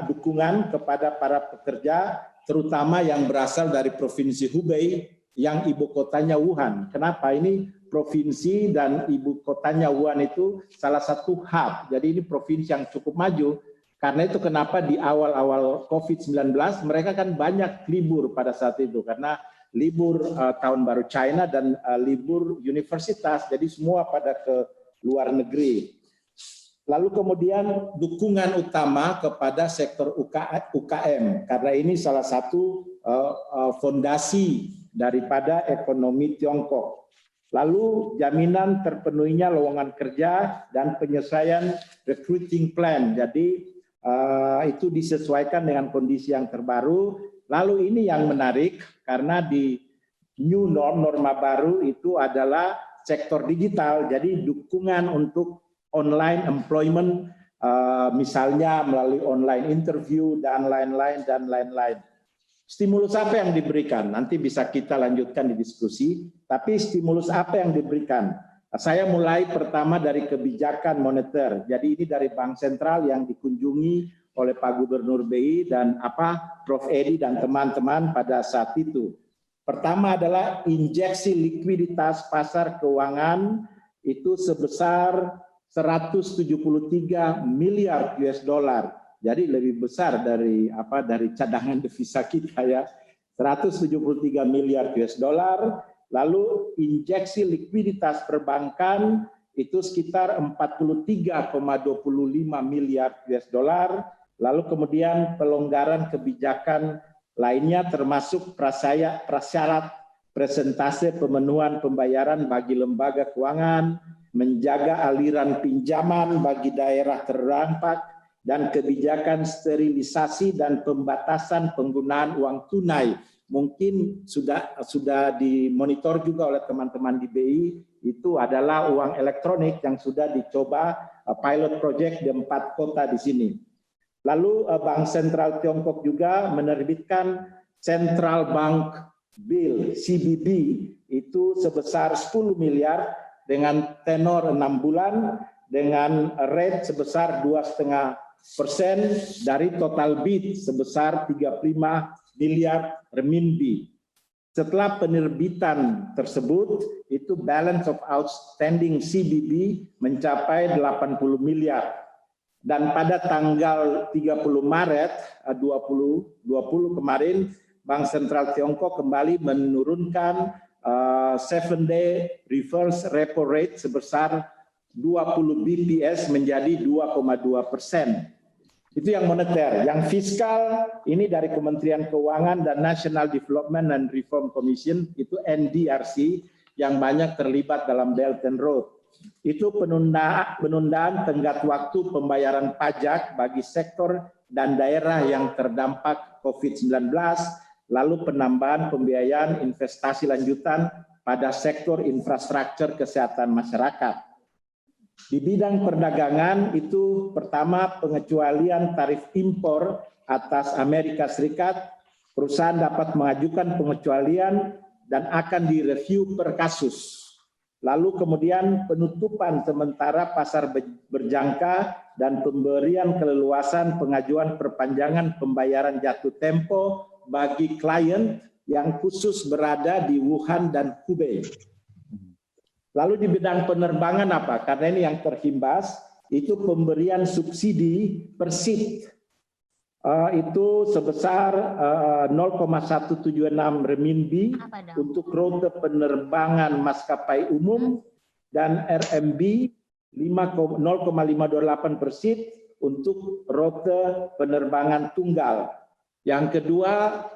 dukungan kepada para pekerja terutama yang berasal dari Provinsi Hubei yang ibu kotanya Wuhan. Kenapa? Ini provinsi dan ibu kotanya Wuhan itu salah satu hub. Jadi ini provinsi yang cukup maju. Karena itu kenapa di awal-awal COVID-19 mereka kan banyak libur pada saat itu. Karena libur tahun baru China dan libur universitas. Jadi semua pada ke luar negeri. Lalu kemudian dukungan utama kepada sektor UKM. Karena ini salah satu fondasi daripada ekonomi Tiongkok. Lalu jaminan terpenuhinya lowongan kerja dan penyelesaian recruiting plan. Jadi itu disesuaikan dengan kondisi yang terbaru. Lalu ini yang menarik karena di new norma baru itu adalah sektor digital. Jadi dukungan untuk online employment, misalnya melalui online interview dan lain-lain. Stimulus apa yang diberikan? Nanti bisa kita lanjutkan di diskusi. Tapi stimulus apa yang diberikan? Saya mulai pertama dari kebijakan moneter. Jadi ini dari Bank Sentral yang dikunjungi oleh Pak Gubernur BI dan Prof. Edi dan teman-teman pada saat itu. Pertama adalah injeksi likuiditas pasar keuangan itu sebesar 173 miliar US dollar. Jadi lebih besar dari cadangan devisa kita ya. 173 miliar US dollar. Lalu injeksi likuiditas perbankan itu sekitar 43,25 miliar US dollar. Lalu kemudian pelonggaran kebijakan lainnya termasuk prasyarat presentase pemenuhan pembayaran bagi lembaga keuangan, menjaga aliran pinjaman bagi daerah terdampak, dan kebijakan sterilisasi dan pembatasan penggunaan uang tunai. Mungkin sudah dimonitor juga oleh teman-teman di BI, itu adalah uang elektronik yang sudah dicoba pilot project di 4 kota di sini. Lalu Bank Sentral Tiongkok juga menerbitkan Central Bank Bill CBB itu sebesar 10 miliar dengan tenor 6 bulan dengan rate sebesar 2,5% dari total bid sebesar 35 miliar renminbi. Setelah penerbitan tersebut, itu balance of outstanding CBB mencapai 80 miliar. Dan pada tanggal 30 Maret 2020 kemarin, Bank Sentral Tiongkok kembali menurunkan 7-day reverse repo rate sebesar 20 BPS menjadi 2,2%. Itu yang moneter. Yang fiskal ini dari Kementerian Keuangan dan National Development and Reform Commission, itu NDRC, yang banyak terlibat dalam Belt and Road. Itu penundaan tenggat waktu pembayaran pajak bagi sektor dan daerah yang terdampak COVID-19, lalu penambahan pembiayaan investasi lanjutan pada sektor infrastruktur kesehatan masyarakat. Di bidang perdagangan itu pertama pengecualian tarif impor atas Amerika Serikat, perusahaan dapat mengajukan pengecualian dan akan direview per kasus. Lalu kemudian penutupan sementara pasar berjangka dan pemberian keleluasan pengajuan perpanjangan pembayaran jatuh tempo bagi klien yang khusus berada di Wuhan dan Hubei. Lalu di bidang penerbangan apa? Karena ini yang terhimbas, itu pemberian subsidi per seat itu sebesar 0,176 renminbi untuk rute penerbangan maskapai umum dan RMB 0,528% untuk rute penerbangan tunggal. Yang kedua,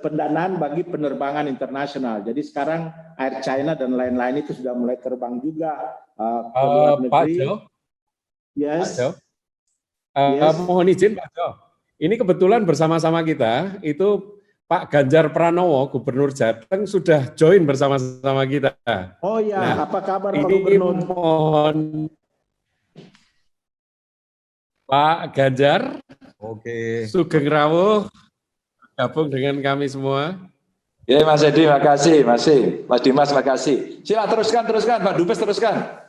pendanaan bagi penerbangan internasional. Jadi sekarang Air China dan lain-lain itu sudah mulai terbang juga ke luar negeri. Pak Jo? Yes. Pak Jo? Yes. Mohon izin Pak Jo. Ini kebetulan bersama-sama kita, itu Pak Ganjar Pranowo, Gubernur Jateng, sudah join bersama-sama kita. Oh ya, nah, apa kabar Pak ini Gubernur? Mohon Pak Ganjar, Oke. Sugeng Rawuh, gabung dengan kami semua. Ya Mas Edi, makasih, masih. Mas Dimas, makasih. Sila teruskan, Pak Dubes teruskan.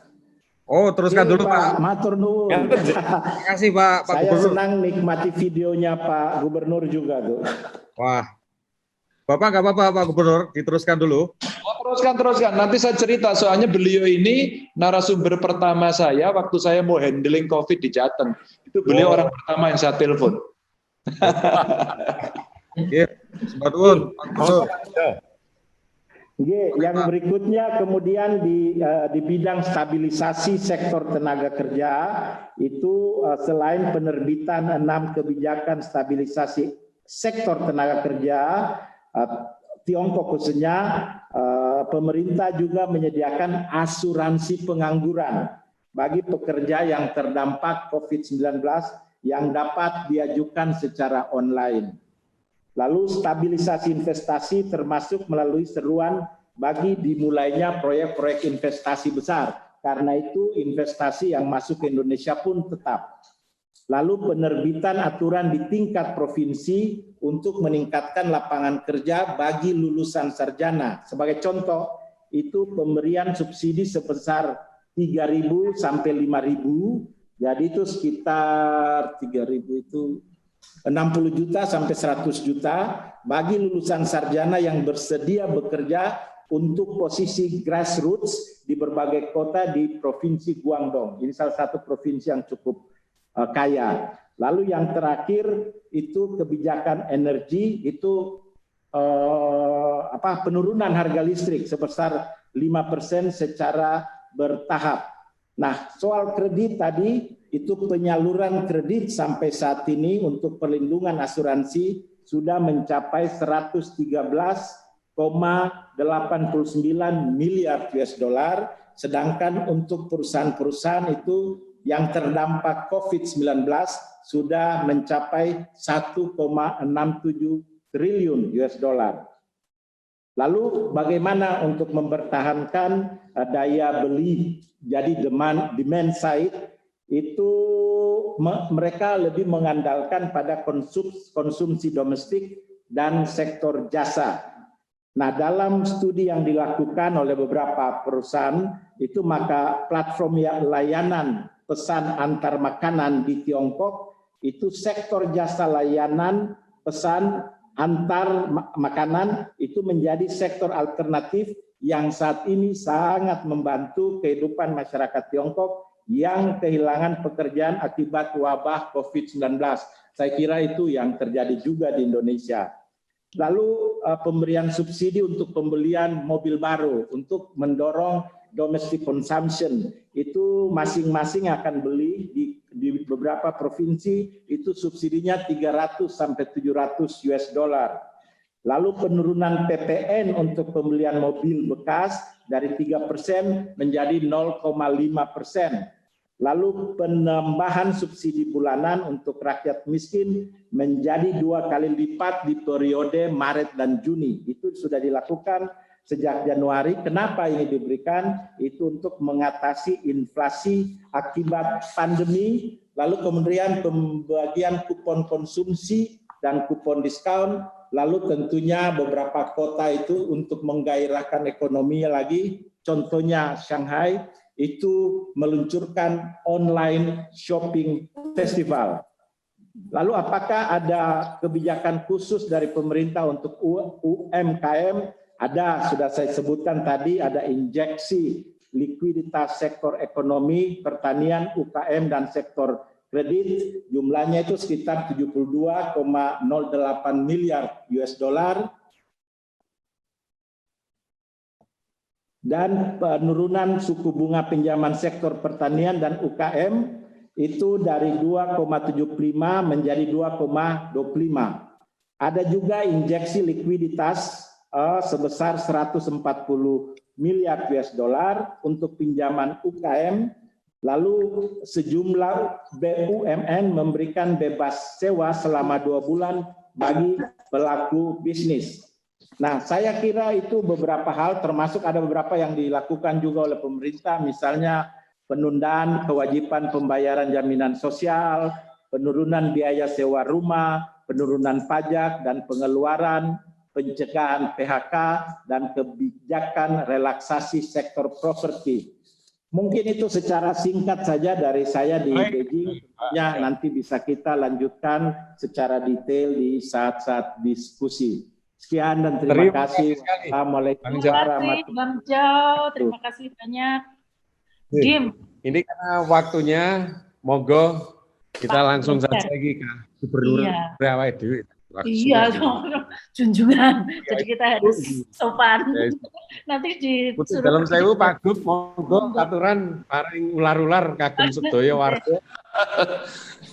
Oh, teruskan dulu Pak. Matur nuwun. Terima kasih Pak Saya Gubernur. senang nikmati videonya Pak Gubernur juga tuh. Wah, Bapak nggak apa-apa Pak Gubernur, diteruskan dulu. Oh, teruskan. Nanti saya cerita, soalnya beliau ini narasumber pertama saya waktu saya mau handling COVID di Jateng. Itu beliau orang pertama yang saya telepon. Oke, sebatun. Yang berikutnya kemudian di bidang stabilisasi sektor tenaga kerja itu selain penerbitan 6 kebijakan stabilisasi sektor tenaga kerja Tiongkok khususnya, pemerintah juga menyediakan asuransi pengangguran bagi pekerja yang terdampak COVID-19 yang dapat diajukan secara online. Lalu stabilisasi investasi termasuk melalui seruan bagi dimulainya proyek-proyek investasi besar. Karena itu investasi yang masuk ke Indonesia pun tetap. Lalu penerbitan aturan di tingkat provinsi untuk meningkatkan lapangan kerja bagi lulusan sarjana. Sebagai contoh, itu pemberian subsidi sebesar 3.000 sampai 5.000. Jadi itu sekitar 3.000 itu 60 juta sampai 100 juta bagi lulusan sarjana yang bersedia bekerja untuk posisi grassroots di berbagai kota di Provinsi Guangdong. Ini salah satu provinsi yang cukup kaya. Lalu yang terakhir itu kebijakan energi, itu penurunan harga listrik sebesar 5% secara bertahap. Nah, soal kredit tadi, itu penyaluran kredit sampai saat ini untuk perlindungan asuransi sudah mencapai 113,89 miliar US dollar, sedangkan untuk perusahaan-perusahaan itu yang terdampak COVID-19 sudah mencapai 1,67 triliun US dollar. Lalu bagaimana untuk mempertahankan daya beli, jadi demand side, itu mereka lebih mengandalkan pada konsumsi domestik dan sektor jasa. Nah, dalam studi yang dilakukan oleh beberapa perusahaan, itu maka platform layanan pesan antar makanan di Tiongkok, itu sektor jasa layanan pesan antar makanan itu menjadi sektor alternatif yang saat ini sangat membantu kehidupan masyarakat Tiongkok yang kehilangan pekerjaan akibat wabah COVID-19. Saya kira itu yang terjadi juga di Indonesia. Lalu pemberian subsidi untuk pembelian mobil baru untuk mendorong domestic consumption, itu masing-masing akan beli di beberapa provinsi itu subsidinya 300 sampai 700 US dollar. Lalu penurunan PPN untuk pembelian mobil bekas dari 3% menjadi 0,5%. Lalu penambahan subsidi bulanan untuk rakyat miskin menjadi 2 kali lipat di periode Maret dan Juni. Itu sudah dilakukan sejak Januari. Kenapa ini diberikan? Itu untuk mengatasi inflasi akibat pandemi, lalu kemudian pembagian kupon konsumsi dan kupon diskon, lalu tentunya beberapa kota itu untuk menggairahkan ekonominya lagi, contohnya Shanghai, itu meluncurkan online shopping festival. Lalu apakah ada kebijakan khusus dari pemerintah untuk UMKM? Ada, sudah saya sebutkan tadi, ada injeksi likuiditas sektor ekonomi, pertanian, UKM, dan sektor kredit jumlahnya itu sekitar 72,08 miliar US dollar. Dan penurunan suku bunga pinjaman sektor pertanian dan UKM itu dari 2,75 menjadi 2,25. Ada juga injeksi likuiditas sebesar 140 miliar US dollar untuk pinjaman UKM. Lalu sejumlah BUMN memberikan bebas sewa selama 2 bulan bagi pelaku bisnis. Nah, saya kira itu beberapa hal, termasuk ada beberapa yang dilakukan juga oleh pemerintah, misalnya penundaan kewajiban pembayaran jaminan sosial, penurunan biaya sewa rumah, penurunan pajak dan pengeluaran, pencegahan PHK, dan kebijakan relaksasi sektor properti. Mungkin itu secara singkat saja dari saya di Beijing. Ya, nanti bisa kita lanjutkan secara detail di saat-saat diskusi. Sekian dan terima kasih. Assalamualaikum warahmatullahi wabarakatuh. Bang Jo, terima kasih banyak. Jim. Ini karena waktunya, monggo kita langsung saja lagi ke Gubernur Jawa Dewi. Iya, junjungan. Jadi kita harus sopan. Nanti disuruh dalam sewu Pak Gub, monggo aturan paring ular-ular kagem sedaya warga.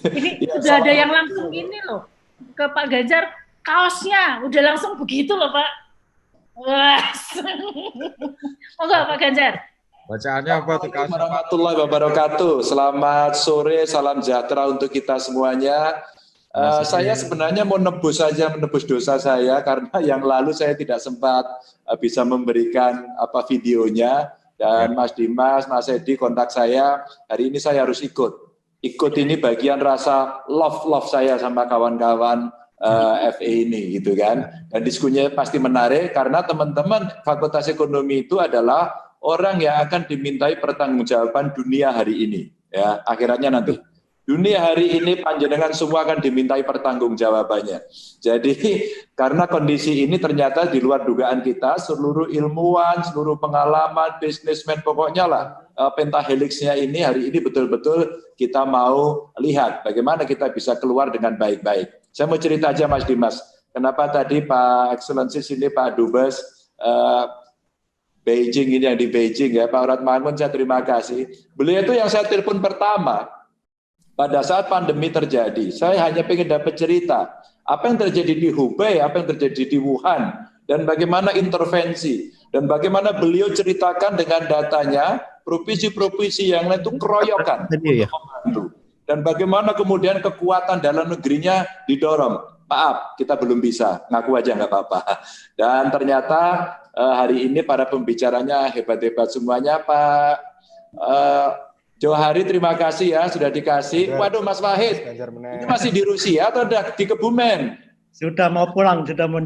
Ini sudah ada yang langsung ini loh ke Pak Ganjar. Kaosnya udah langsung begitu loh Pak. Wah, Pak Ganjar. Bacaannya apa tuh? Assalamualaikum warahmatullahi wabarakatuh. Selamat sore, salam sejahtera untuk kita semuanya. Saya sebenarnya mau menebus dosa saya karena yang lalu saya tidak sempat bisa memberikan videonya, dan Mas Dimas, Mas Edi kontak saya. Hari ini saya harus ikut ini bagian rasa love saya sama kawan-kawan FE ini gitu kan. Dan diskusinya pasti menarik karena teman-teman Fakultas Ekonomi itu adalah orang yang akan dimintai pertanggungjawaban dunia hari ini ya, akhiratnya nanti. Dunia hari ini panjenengan semua akan dimintai pertanggungjawabannya. Jadi karena kondisi ini ternyata di luar dugaan kita, seluruh ilmuwan, seluruh pengalaman, bisnismen, pokoknya lah pentahelixnya ini hari ini betul-betul kita mau lihat bagaimana kita bisa keluar dengan baik-baik. Saya mau cerita aja Mas Dimas, kenapa tadi Pak Excellency sini Pak Dubes Beijing ini yang di Beijing ya, Pak Ratmangun saya terima kasih. Beliau itu yang saya telepon pertama pada saat pandemi terjadi. Saya hanya pengen dapat cerita apa yang terjadi di Hubei, apa yang terjadi di Wuhan, dan bagaimana intervensi, dan bagaimana beliau ceritakan dengan datanya provinsi-provinsi yang lain itu keroyokan untuk membantu. Dan bagaimana kemudian kekuatan dalam negerinya didorong. Maaf, kita belum bisa, ngaku aja nggak apa-apa. Dan ternyata hari ini para pembicaranya hebat-hebat semuanya, Pak Johari, terima kasih ya sudah dikasih. Waduh Mas Wahid, ini masih di Rusia atau udah di Kebumen? Sudah mau pulang, sudah mau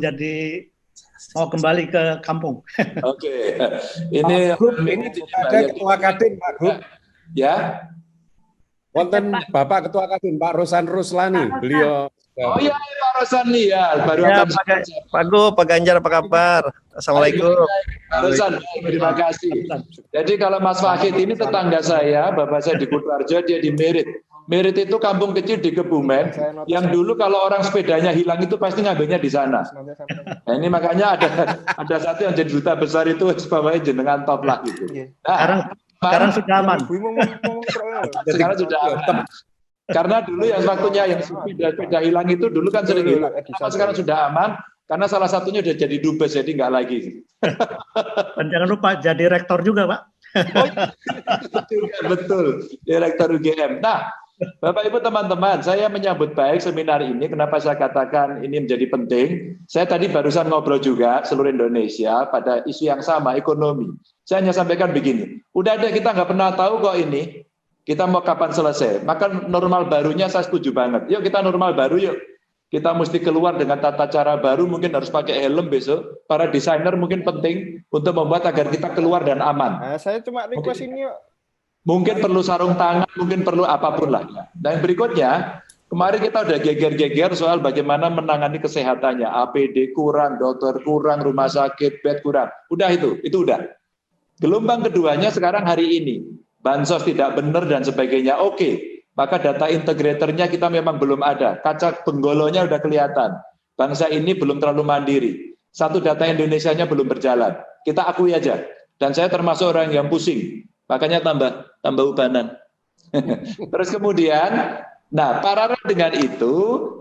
kembali ke kampung. Oke. Ini ada Ketua Kadin Pak Gub. Ya. Wonten Bapak Ketua Kadin Pak Rosan Ruslani, beliau. Oh iya Pak Rosani ya, baru ya, akan Pak Gub, Pak Ganjar apa kabar? Assalamualaikum. Pak Rosan, terima kasih. Jadi kalau Mas Wahid ini tetangga saya, bapak saya di Kutarjo, dia di Merit. Merit itu kampung kecil di Kebumen, yang dulu kalau orang sepedanya hilang itu pasti ngambilnya di sana. Nah, ini makanya ada satu yang jadi duta besar itu bawahnya jenengan top lah gitu. Nah, sekarang sudah aman. Sekarang sudah aman. Karena dulu yang waktunya yang sepeda hilang itu dulu kan sering hilang. Sekarang sudah aman karena salah satunya udah jadi dubes, jadi nggak lagi. Dan jangan lupa jadi rektor juga, Pak. Oh, betul, direktur UGM. Nah, Bapak Ibu teman-teman, saya menyambut baik seminar ini. Kenapa saya katakan ini menjadi penting? Saya tadi barusan ngobrol juga seluruh Indonesia pada isu yang sama, ekonomi. Saya hanya sampaikan begini, udah ada kita nggak pernah tahu kok ini. Kita mau kapan selesai? Maka normal barunya saya setuju banget. Yuk kita normal baru yuk. Kita mesti keluar dengan tata cara baru, mungkin harus pakai helm besok. Para desainer mungkin penting untuk membuat agar kita keluar dan aman. Nah, saya cuma request ini yuk. Mungkin perlu sarung tangan, mungkin perlu apapun lah. Dan berikutnya, kemarin kita udah geger-geger soal bagaimana menangani kesehatannya. APD kurang, dokter kurang, rumah sakit, bed kurang. Udah itu udah. Gelombang keduanya sekarang hari ini. Bansos tidak benar dan sebagainya, oke. maka data integratornya kita memang belum ada. Kaca benggolonya udah kelihatan. Bangsa ini belum terlalu mandiri. Satu data Indonesianya belum berjalan. Kita akui aja. Dan saya termasuk orang yang pusing. Makanya tambah ubanan. Terus kemudian, nah paralel dengan itu,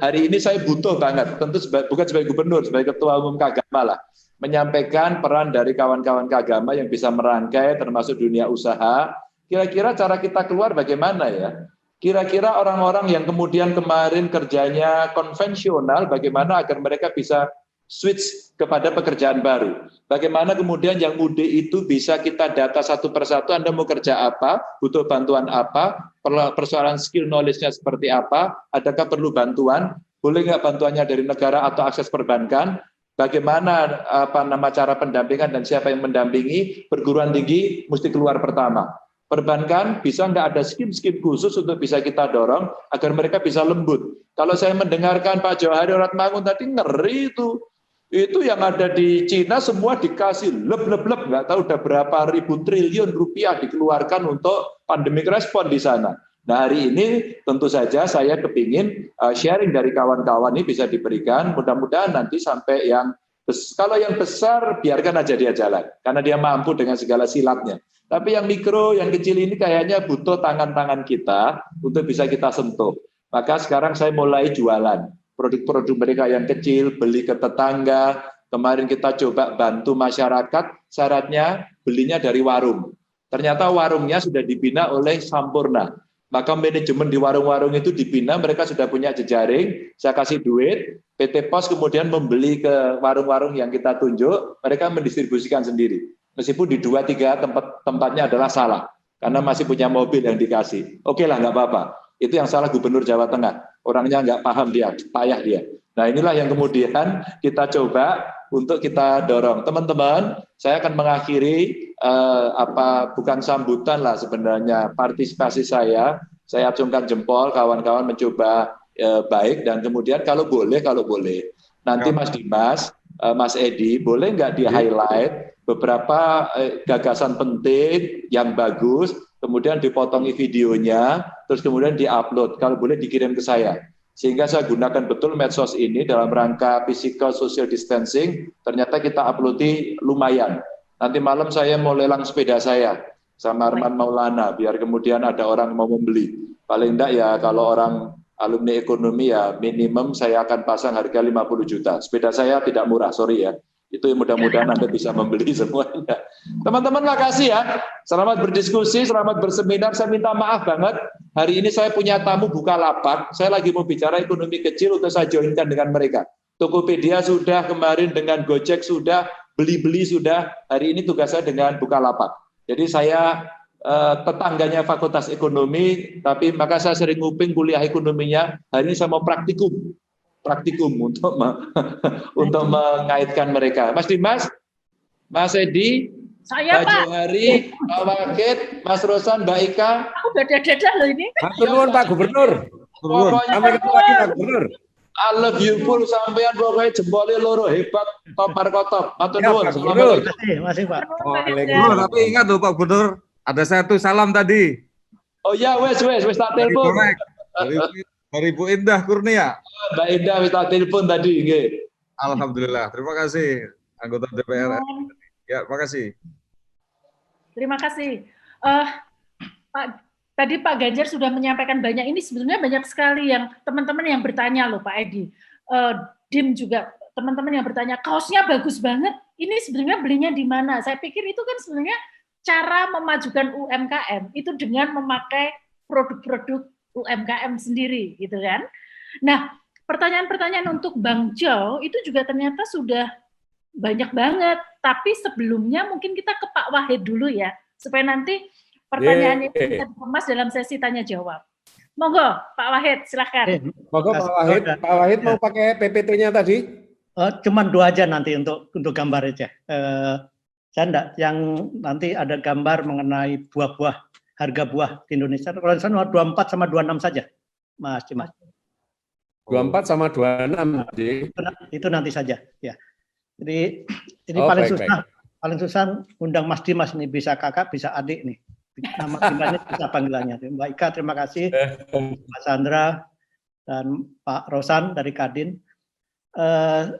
hari ini saya butuh banget, tentu bukan sebagai gubernur, sebagai ketua umum Kagama lah, menyampaikan peran dari kawan-kawan Kagama yang bisa merangkai termasuk dunia usaha. Kira-kira cara kita keluar bagaimana ya? Kira-kira orang-orang yang kemudian kemarin kerjanya konvensional, bagaimana agar mereka bisa switch kepada pekerjaan baru. Bagaimana kemudian yang mudik itu bisa kita data satu persatu, Anda mau kerja apa, butuh bantuan apa, persoalan skill knowledge-nya seperti apa, adakah perlu bantuan, boleh nggak bantuannya dari negara atau akses perbankan, bagaimana cara pendampingan dan siapa yang mendampingi, perguruan tinggi mesti keluar pertama. Perbankan bisa nggak ada skim-skim khusus untuk bisa kita dorong agar mereka bisa lembut. Kalau saya mendengarkan Pak Johari Ratmangun tadi ngeri itu yang ada di Cina semua dikasih leb, nggak tahu udah berapa ribu triliun rupiah dikeluarkan untuk pandemic respon di sana. Nah hari ini tentu saja saya kepingin sharing dari kawan-kawan ini bisa diberikan, mudah-mudahan nanti sampai kalau yang besar biarkan aja dia jalan, karena dia mampu dengan segala silatnya. Tapi yang mikro, yang kecil ini kayaknya butuh tangan-tangan kita untuk bisa kita sentuh. Maka sekarang saya mulai jualan produk-produk mereka yang kecil, beli ke tetangga. Kemarin kita coba bantu masyarakat, syaratnya belinya dari warung. Ternyata warungnya sudah dibina oleh Sampurna. Maka manajemen di warung-warung itu dibina, mereka sudah punya jejaring, saya kasih duit, PT Pos kemudian membeli ke warung-warung yang kita tunjuk, mereka mendistribusikan sendiri. Meskipun di 2-3 tempatnya adalah salah, karena masih punya mobil yang dikasih. Oke lah, nggak apa-apa. Itu yang salah Gubernur Jawa Tengah. Orangnya nggak paham dia, payah dia. Nah inilah yang kemudian kita coba untuk kita dorong. Teman-teman, saya akan mengakhiri bukan sambutan lah sebenarnya, partisipasi saya acungkan jempol, kawan-kawan mencoba baik, dan kemudian kalau boleh, nanti Mas Dimas, Mas Edi, boleh nggak di-highlight beberapa gagasan penting yang bagus, kemudian dipotongi videonya, terus kemudian di-upload, kalau boleh dikirim ke saya. Sehingga saya gunakan betul medsos ini dalam rangka physical social distancing, ternyata kita uploadi lumayan. Nanti malam saya mau lelang sepeda saya sama Arman Maulana, biar kemudian ada orang mau membeli. Paling enggak ya kalau orang alumni ekonomi ya minimum saya akan pasang harga 50 juta. Sepeda saya tidak murah, sorry ya. Itu mudah-mudahan Anda bisa membeli semuanya. Teman-teman makasih ya. Selamat berdiskusi, selamat berseminar. Saya minta maaf banget. Hari ini saya punya tamu Bukalapak. Saya lagi mau bicara ekonomi kecil untuk saya joinkan dengan mereka. Tokopedia sudah, kemarin dengan Gojek sudah, beli-beli sudah. Hari ini tugas saya dengan Bukalapak. Jadi saya tetangganya Fakultas Ekonomi, tapi maka saya sering nguping kuliah ekonominya. Hari ini saya mau praktikum untuk mengaitkan mereka. Mas Dimas, Mas Edi, saya, Pak Johari, Pak Wakid, Mas Rosan, Mbak Ika. Aku dadah-dadah loh ini. Nuwun Pak Gubernur. Pokoknya Sampai ketemu lagi Pak Gubernur. I love you full sampean pokoknya jempolnya loro hebat topar kotop. Matur nuwun. Terima kasih Pak. Tapi ingat loh Pak Gubernur, ada satu salam tadi. Oh ya, wes tak telepon. Dari Bu Indah Kurnia. Mbak Indah wis tak telepon tadi nggih. Alhamdulillah. Terima kasih anggota DPR. Ya, makasih. Terima kasih. Tadi Pak Ganjar sudah menyampaikan banyak, ini sebetulnya banyak sekali yang teman-teman yang bertanya loh Pak Edi. Dim juga teman-teman yang bertanya, kaosnya bagus banget, ini sebenarnya belinya di mana? Saya pikir itu kan sebenarnya cara memajukan UMKM, itu dengan memakai produk-produk UMKM sendiri, gitu kan. Nah, pertanyaan-pertanyaan untuk Bang Jo itu juga ternyata sudah banyak banget, tapi sebelumnya mungkin kita ke Pak Wahid dulu ya, supaya nanti pertanyaannya bisa dikemas dalam sesi tanya jawab. Monggo, Pak Wahid, silakan. Monggo Pak Wahid. Pak Wahid mau pakai PPT-nya tadi? Cuman 2 aja nanti untuk gambar aja. Saya enggak, yang nanti ada gambar mengenai buah-buah, harga buah di Indonesia. Kalau di sana 24 sama 26 saja, Mas Dimas. 24 sama 26, itu nanti saja. Ya. Jadi ini paling susah undang Mas Dimas ini, bisa kakak, bisa adik nih. nama panggilannya bisa panggilannya. Mbak Ika, terima kasih. Pak Sandra dan Pak Rosan dari Kadin.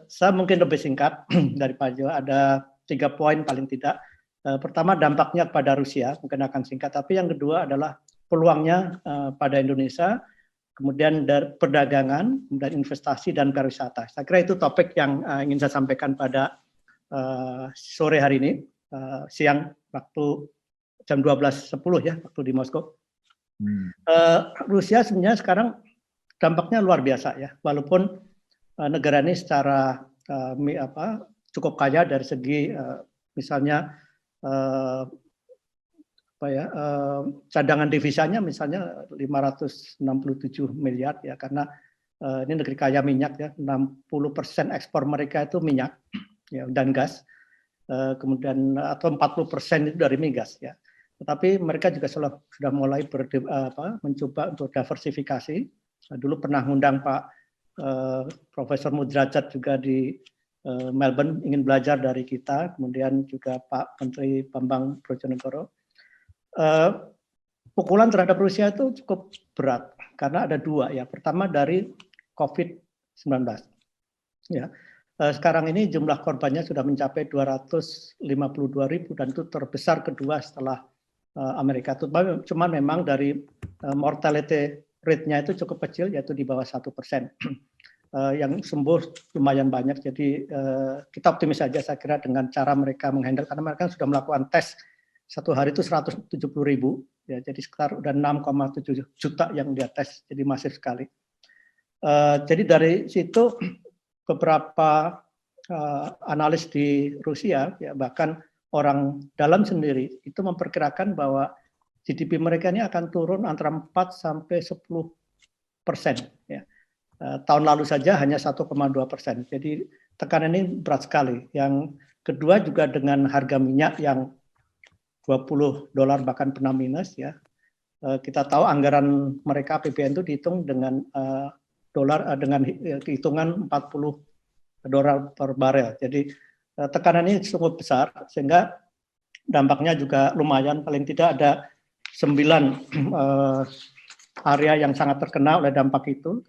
Saya mungkin lebih singkat dari Pak Jo. Ada 3 poin paling tidak. Pertama, dampaknya pada Rusia, mungkin akan singkat. Tapi yang kedua adalah peluangnya pada Indonesia, kemudian dari perdagangan, kemudian investasi dan pariwisata. Saya kira itu topik yang ingin saya sampaikan pada sore hari ini, siang waktu jam 12.10 ya, waktu di Moskow. Rusia sebenarnya sekarang dampaknya luar biasa ya, walaupun negara ini secara cukup kaya dari segi misalnya cadangan devisanya misalnya 567 miliar ya, karena ini negeri kaya minyak ya, 60% ekspor mereka itu minyak ya, dan gas, kemudian atau 40% itu dari migas ya. Tetapi mereka juga sudah mulai mencoba untuk diversifikasi. Dulu pernah ngundang Pak Profesor Mudrajat juga di Melbourne, ingin belajar dari kita, kemudian juga Pak Menteri Bambang Brojonegoro. Pukulan terhadap Rusia itu cukup berat karena ada 2 ya. Pertama dari COVID-19. Ya. Sekarang ini jumlah korbannya sudah mencapai 252.000 dan itu terbesar kedua setelah Amerika. Cuma memang dari mortality rate-nya itu cukup kecil, yaitu di bawah 1%. Yang sembuh lumayan banyak. Jadi kita optimis saja saya kira dengan cara mereka menghandle, karena mereka sudah melakukan tes satu hari itu 170.000, ya, jadi sekitar udah 6,7 juta yang dia tes, jadi masif sekali. Jadi dari situ beberapa analis di Rusia, ya, bahkan orang dalam sendiri itu memperkirakan bahwa GDP mereka ini akan turun antara 4 sampai 10%. Ya. Tahun lalu saja hanya 1,2%. Jadi tekanan ini berat sekali. Yang kedua juga dengan harga minyak yang $20 bahkan pernah minus ya. Kita tahu anggaran mereka APBN itu dihitung dengan dengan hitungan $40 per barel. Jadi tekanan ini cukup besar sehingga dampaknya juga lumayan. Paling tidak ada 9 area yang sangat terkena oleh dampak itu.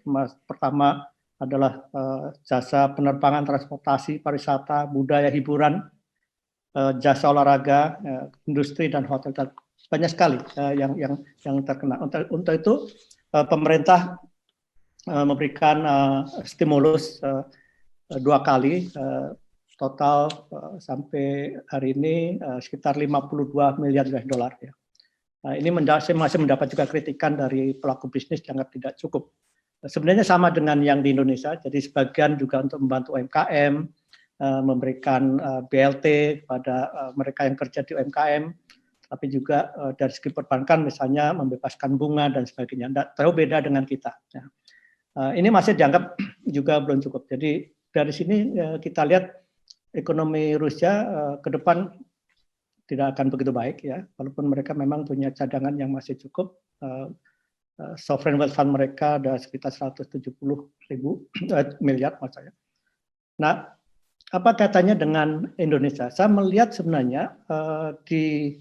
Pertama adalah jasa penerbangan, transportasi, pariwisata, budaya, hiburan, jasa olahraga, industri dan hotel, banyak sekali yang terkena. Untuk itu pemerintah memberikan stimulus 2 kali, total sampai hari ini sekitar 52 miliar dolar. Ya. Ini masih mendapat juga kritikan dari pelaku bisnis dianggap tidak cukup. Sebenarnya sama dengan yang di Indonesia, jadi sebagian juga untuk membantu UMKM, memberikan BLT kepada mereka yang kerja di UMKM, tapi juga dari segi perbankan misalnya membebaskan bunga dan sebagainya. Terlalu beda dengan kita. Ya. Ini masih dianggap juga belum cukup. Jadi dari sini kita lihat ekonomi Rusia ke depan tidak akan begitu baik ya, walaupun mereka memang punya cadangan yang masih cukup. Sovereign wealth fund mereka ada sekitar 170 miliar maksudnya. Nah, apa katanya dengan Indonesia? Saya melihat sebenarnya di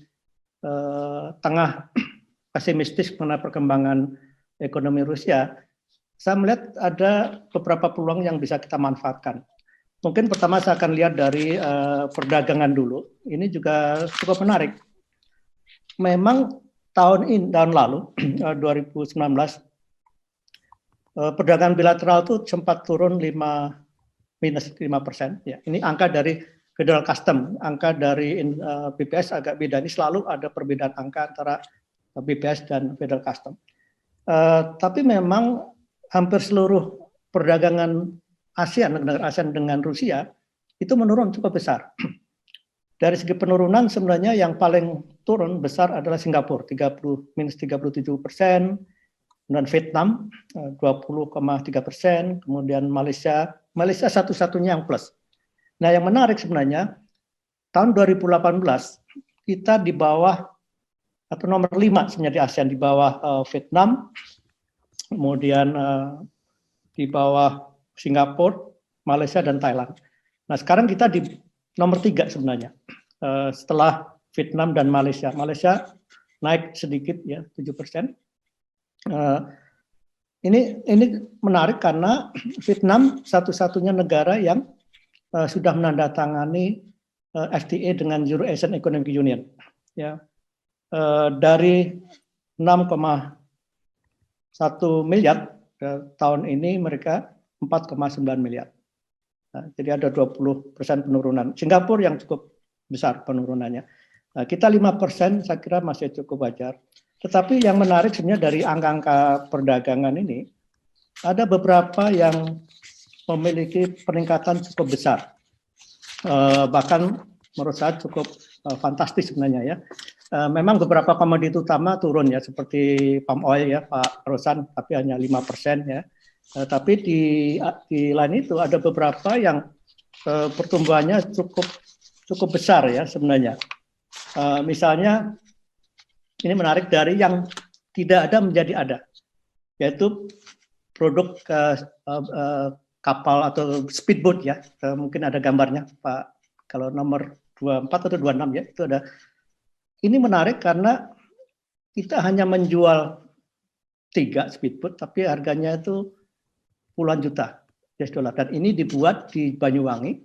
tengah pesimistis mengenai perkembangan ekonomi Rusia, saya melihat ada beberapa peluang yang bisa kita manfaatkan. Mungkin pertama saya akan lihat dari perdagangan dulu. Ini juga cukup menarik. Memang tahun lalu 2019 perdagangan bilateral itu sempat turun minus 5%. Ya, ini angka dari Federal Custom, angka dari BPS agak beda. Ini selalu ada perbedaan angka antara BPS dan Federal Custom. Tapi memang hampir seluruh perdagangan negara ASEAN dengan Rusia itu menurun cukup besar. Dari segi penurunan sebenarnya yang paling turun besar adalah Singapura, minus 37%, kemudian Vietnam 20,3%, kemudian Malaysia satu-satunya yang plus. Nah yang menarik sebenarnya, tahun 2018 kita di bawah, atau nomor 5 sebenarnya di ASEAN, di bawah Vietnam, kemudian di bawah Singapura, Malaysia, dan Thailand. Nah sekarang kita di nomor 3 sebenarnya, setelah Vietnam dan Malaysia. Malaysia naik sedikit ya 7%. Ini menarik karena Vietnam satu-satunya negara yang sudah menandatangani FTA dengan Euro Asian Economic Union. Ya, dari 6,1 miliar tahun ini mereka 4,9 miliar. Nah, jadi ada 20% penurunan. Singapura yang cukup besar penurunannya. Nah, kita 5% saya kira masih cukup wajar. Tetapi yang menarik sebenarnya dari angka-angka perdagangan ini, ada beberapa yang memiliki peningkatan cukup besar. Bahkan menurut saya cukup fantastis sebenarnya ya. Memang beberapa komoditi utama turun ya, seperti palm oil ya Pak Rosan, tapi hanya 5% ya. Tapi di lain itu ada beberapa yang pertumbuhannya cukup besar ya sebenarnya. Misalnya ini menarik dari yang tidak ada menjadi ada, yaitu produk kapal atau speedboat ya. Mungkin ada gambarnya Pak, kalau nomor 24 atau 26 ya, itu ada. Ini menarik karena kita hanya menjual 3 speedboat, tapi harganya itu puluhan juta US dollar. Dan ini dibuat di Banyuwangi,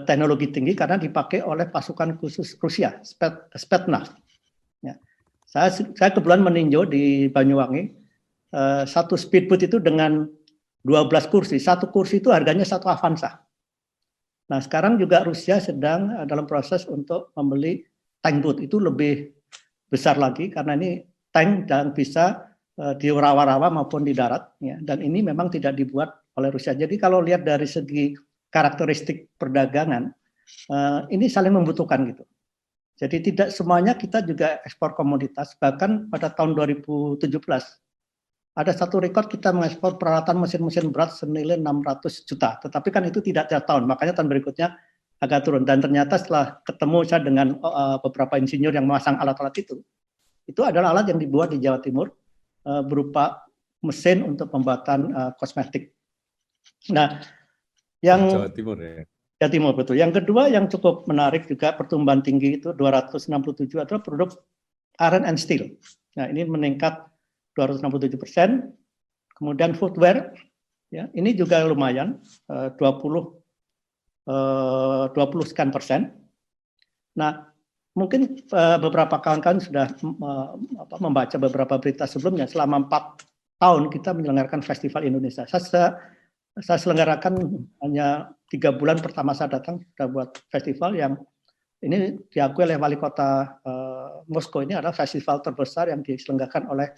teknologi tinggi karena dipakai oleh pasukan khusus Rusia, Spetsnaz. Ya. Saya kebetulan meninjau di Banyuwangi, satu speedboat itu dengan 12 kursi, satu kursi itu harganya 1 Avanza. Nah sekarang juga Rusia sedang dalam proses untuk membeli tank boat, itu lebih besar lagi karena ini tank dan bisa di rawa-rawa maupun di darat, ya. Dan ini memang tidak dibuat oleh Rusia. Jadi kalau lihat dari segi karakteristik perdagangan, ini saling membutuhkan gitu. Jadi tidak semuanya kita juga ekspor komoditas. Bahkan pada tahun 2017 ada satu rekor kita mengekspor peralatan mesin-mesin berat senilai 600 juta. Tetapi kan itu tidak tiap tahun. Makanya tahun berikutnya agak turun. Dan ternyata setelah ketemu saya dengan beberapa insinyur yang memasang alat-alat itu adalah alat yang dibuat di Jawa Timur berupa mesin untuk pembuatan kosmetik. Nah, yang Jawa Timur ya. Jawa Timur betul. Yang kedua yang cukup menarik juga pertumbuhan tinggi itu 267 adalah produk iron and steel. Nah, ini meningkat 267%. Kemudian footwear, ya, ini juga lumayan 20 sekian persen. Nah, mungkin beberapa kawan-kawan sudah membaca beberapa berita sebelumnya. Selama 4 tahun kita menyelenggarakan Festival Indonesia. Saya selenggarakan hanya 3 bulan pertama saya datang, kita buat festival yang ini diakui oleh wali kota Moskow. Ini adalah festival terbesar yang diselenggarakan oleh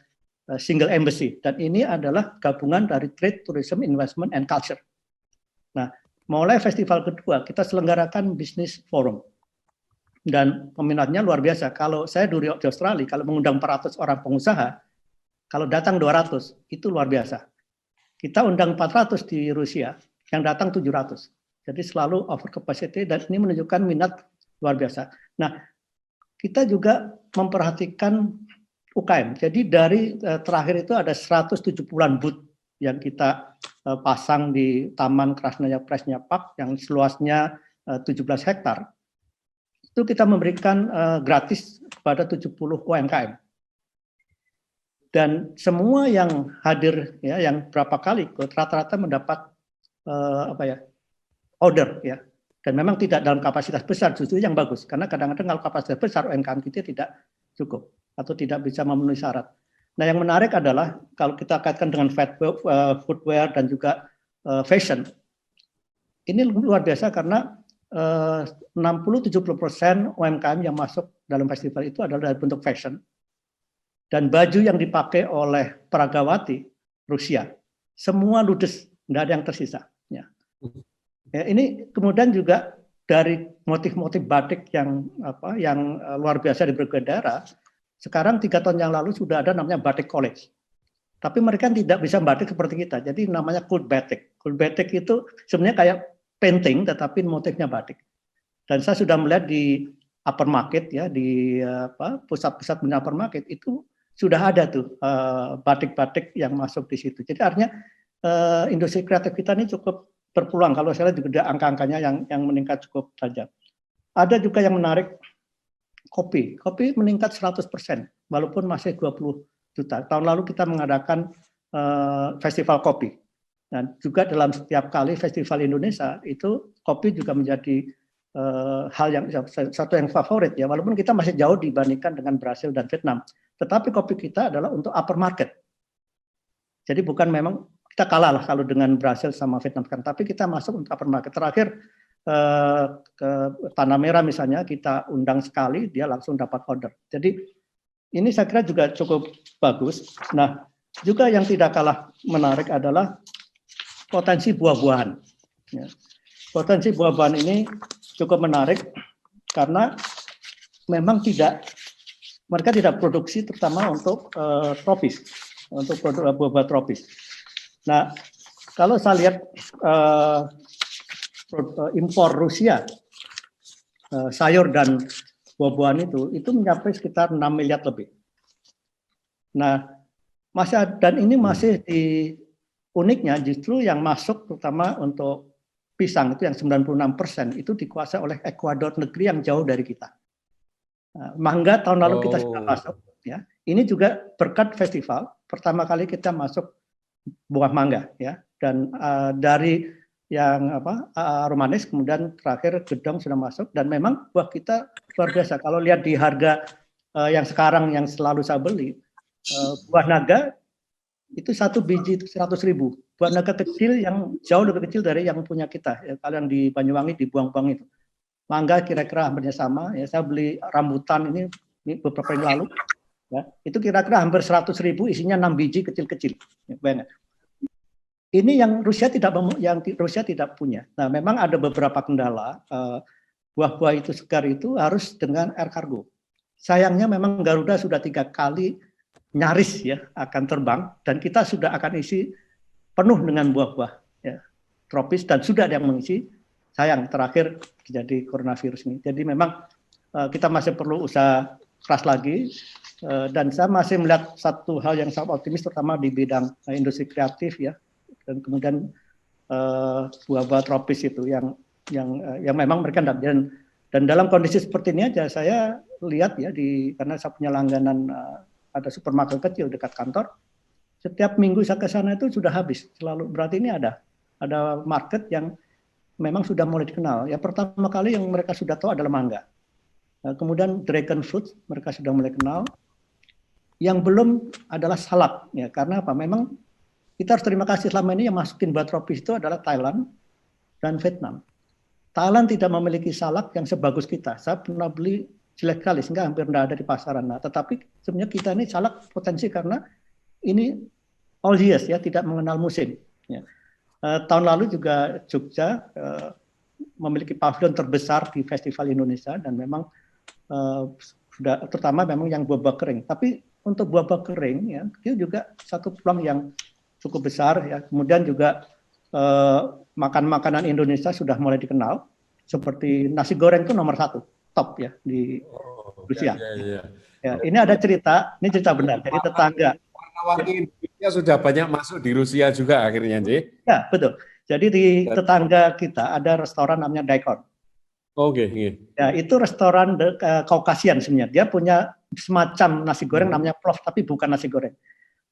Single Embassy, dan ini adalah gabungan dari Trade, Tourism, Investment, and Culture. Nah, mulai festival kedua kita selenggarakan Business Forum, dan peminatnya luar biasa. Kalau saya di Australia, kalau mengundang 400 orang pengusaha, kalau datang 200 itu luar biasa. Kita undang 400 di Rusia, yang datang 700. Jadi selalu over capacity, dan ini menunjukkan minat luar biasa. Nah, kita juga memperhatikan UKM. Jadi dari terakhir itu ada 170-an booth yang kita pasang di Taman Krasnaya Presnya Park yang seluasnya 17 hektar. Itu kita memberikan gratis kepada 70 UMKM. Dan semua yang hadir ya, yang berapa kali ikut rata-rata mendapat order ya. Dan memang tidak dalam kapasitas besar, justru yang bagus. Karena kadang-kadang kalau kapasitas besar UMKM kita tidak cukup atau tidak bisa memenuhi syarat. Nah, yang menarik adalah kalau kita kaitkan dengan footwear dan juga fashion. Ini luar biasa karena 60-70% UMKM yang masuk dalam festival itu adalah dari bentuk fashion. Dan baju yang dipakai oleh peragawati Rusia, semua ludes, tidak ada yang tersisa. Ya. Ya, ini kemudian juga dari motif-motif batik yang luar biasa di berbagai daerah. Sekarang 3 tahun yang lalu sudah ada namanya batik college. Tapi mereka tidak bisa batik seperti kita. Jadi namanya kult batik. Kult batik itu sebenarnya kayak painting, tetapi motifnya batik. Dan saya sudah melihat di upper market ya, di pusat-pusat upper market itu sudah ada tuh batik-batik yang masuk di situ. Jadi artinya industri kreatif kita ini cukup berpeluang. Kalau saya lihat juga angka-angkanya yang meningkat cukup tajam. Ada juga yang menarik, kopi. Kopi meningkat 100%. walaupun masih 20 juta. Tahun lalu kita mengadakan festival kopi. Dan juga dalam setiap kali festival Indonesia itu kopi juga menjadi hal yang satu yang favorit ya, walaupun kita masih jauh dibandingkan dengan Brasil dan Vietnam. Tetapi kopi kita adalah untuk upper market. Jadi bukan memang kita kalah lah kalau dengan Brasil sama Vietnam kan, tapi kita masuk untuk upper market. Terakhir ke Tanah Merah misalnya kita undang sekali dia langsung dapat order. Jadi ini saya kira juga cukup bagus. Nah, juga yang tidak kalah menarik adalah potensi buah-buahan. Ya. Potensi buah-buahan ini cukup menarik karena memang mereka tidak produksi terutama untuk tropis, untuk produk buah-buah tropis. Nah, kalau saya lihat impor Rusia sayur dan buah-buahan itu mencapai sekitar 6 miliar lebih. Nah, dan ini masih uniknya justru yang masuk terutama untuk pisang itu yang 96% itu dikuasai oleh Ekuador, negeri yang jauh dari kita. Mangga tahun lalu kita sudah masuk, ya. Ini juga berkat festival pertama kali kita masuk buah mangga, ya. Dan dari yang romanis kemudian terakhir gedong sudah masuk dan memang buah kita luar biasa. Kalau lihat di harga yang sekarang yang selalu saya beli buah naga itu 1 biji itu 100.000. Buah naga kecil yang jauh lebih kecil dari yang punya kita. Ya, kalian di Banyuwangi dibuang-buang itu. Mangga kira-kira hampir sama. Ya, saya beli rambutan ini beberapa yang lalu. Ya, itu kira-kira hampir 100.000 isinya 6 biji kecil-kecil. Ya, banyak. Ini yang Rusia tidak punya. Nah, memang ada beberapa kendala. Buah-buah itu segar itu harus dengan air kargo. Sayangnya memang Garuda sudah 3 kali nyaris ya akan terbang dan kita sudah akan isi penuh dengan buah-buah ya, tropis dan sudah ada yang mengisi. Sayang terakhir terjadi coronavirus ini. Jadi memang kita masih perlu usaha keras lagi dan saya masih melihat satu hal yang sangat optimis terutama di bidang industri kreatif ya dan kemudian buah-buah tropis itu yang memang mereka dan dalam kondisi seperti ini aja saya lihat ya karena saya punya langganan ada supermarket kecil dekat kantor. Setiap minggu saya ke sana itu sudah habis selalu. Berarti ini ada market yang memang sudah mulai dikenal. Ya pertama kali yang mereka sudah tahu adalah mangga. Kemudian dragon fruit mereka sudah mulai kenal. Yang belum adalah salak ya karena apa? Memang kita harus terima kasih selama ini yang masukin buah tropis itu adalah Thailand dan Vietnam. Thailand tidak memiliki salak yang sebagus kita. Saya pernah beli jelek kali sehingga hampir tidak ada di pasaran. Nah, tetapi sebenarnya kita ini salak potensi karena ini all years ya, tidak mengenal musim. Ya. Tahun lalu juga Jogja memiliki pavilion terbesar di Festival Indonesia dan memang sudah terutama memang yang buah-buah kering. Tapi untuk buah-buah kering ya, itu juga satu peluang yang cukup besar ya. Kemudian juga makanan Indonesia sudah mulai dikenal seperti nasi goreng itu nomor 1. Top ya di Rusia. Ya, ini ada cerita, ini cerita benar dari tetangga. Warna-warni Indonesia sudah banyak masuk di Rusia juga akhirnya, Ji. Ya, betul. Jadi di tetangga kita ada restoran namanya Daikon. Oke. Ya, itu restoran Kaukasian sebenarnya. Dia punya semacam nasi goreng namanya plov, tapi bukan nasi goreng.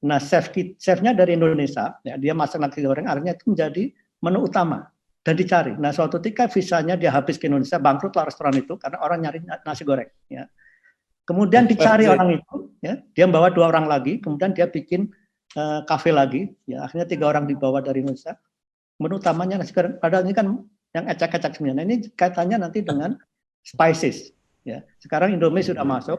Nah, chefnya dari Indonesia, ya, dia masak nasi goreng, akhirnya itu menjadi menu utama. Dan dicari. Nah, suatu ketika visanya dia habis ke Indonesia, bangkrutlah restoran itu karena orang nyari nasi goreng. Ya. Kemudian dicari orang itu, ya, dia membawa 2 orang lagi, kemudian dia bikin kafe lagi. Ya, akhirnya 3 orang dibawa dari Indonesia. Menu utamanya nasi goreng. Padahal ini kan yang ecek-ecek sebenarnya. Nah, ini kaitannya nanti dengan spices. Ya. Sekarang Indomie sudah masuk.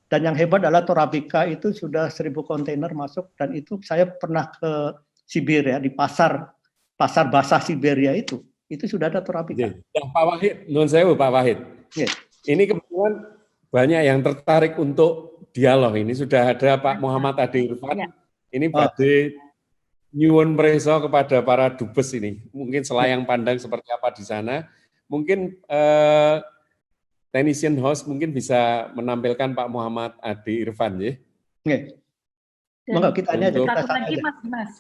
Dan yang hebat adalah Torabika itu sudah 1.000 kontainer masuk. Dan itu saya pernah ke Siberia di pasar basah Siberia itu sudah ada Torabika. Ya, Pak Wahid, nun sewu Pak Wahid. Yeah. Ini kebetulan banyak yang tertarik untuk dialog. Ini sudah ada Pak Muhammad Adi Irfan. Ya. Ini badhe nyuwun preso kepada para dubes ini. Mungkin selayang pandang seperti apa di sana. Mungkin technician host mungkin bisa menampilkan Pak Muhammad Adi Irfan ya. Oke. Monggo kita aja lagi Mas.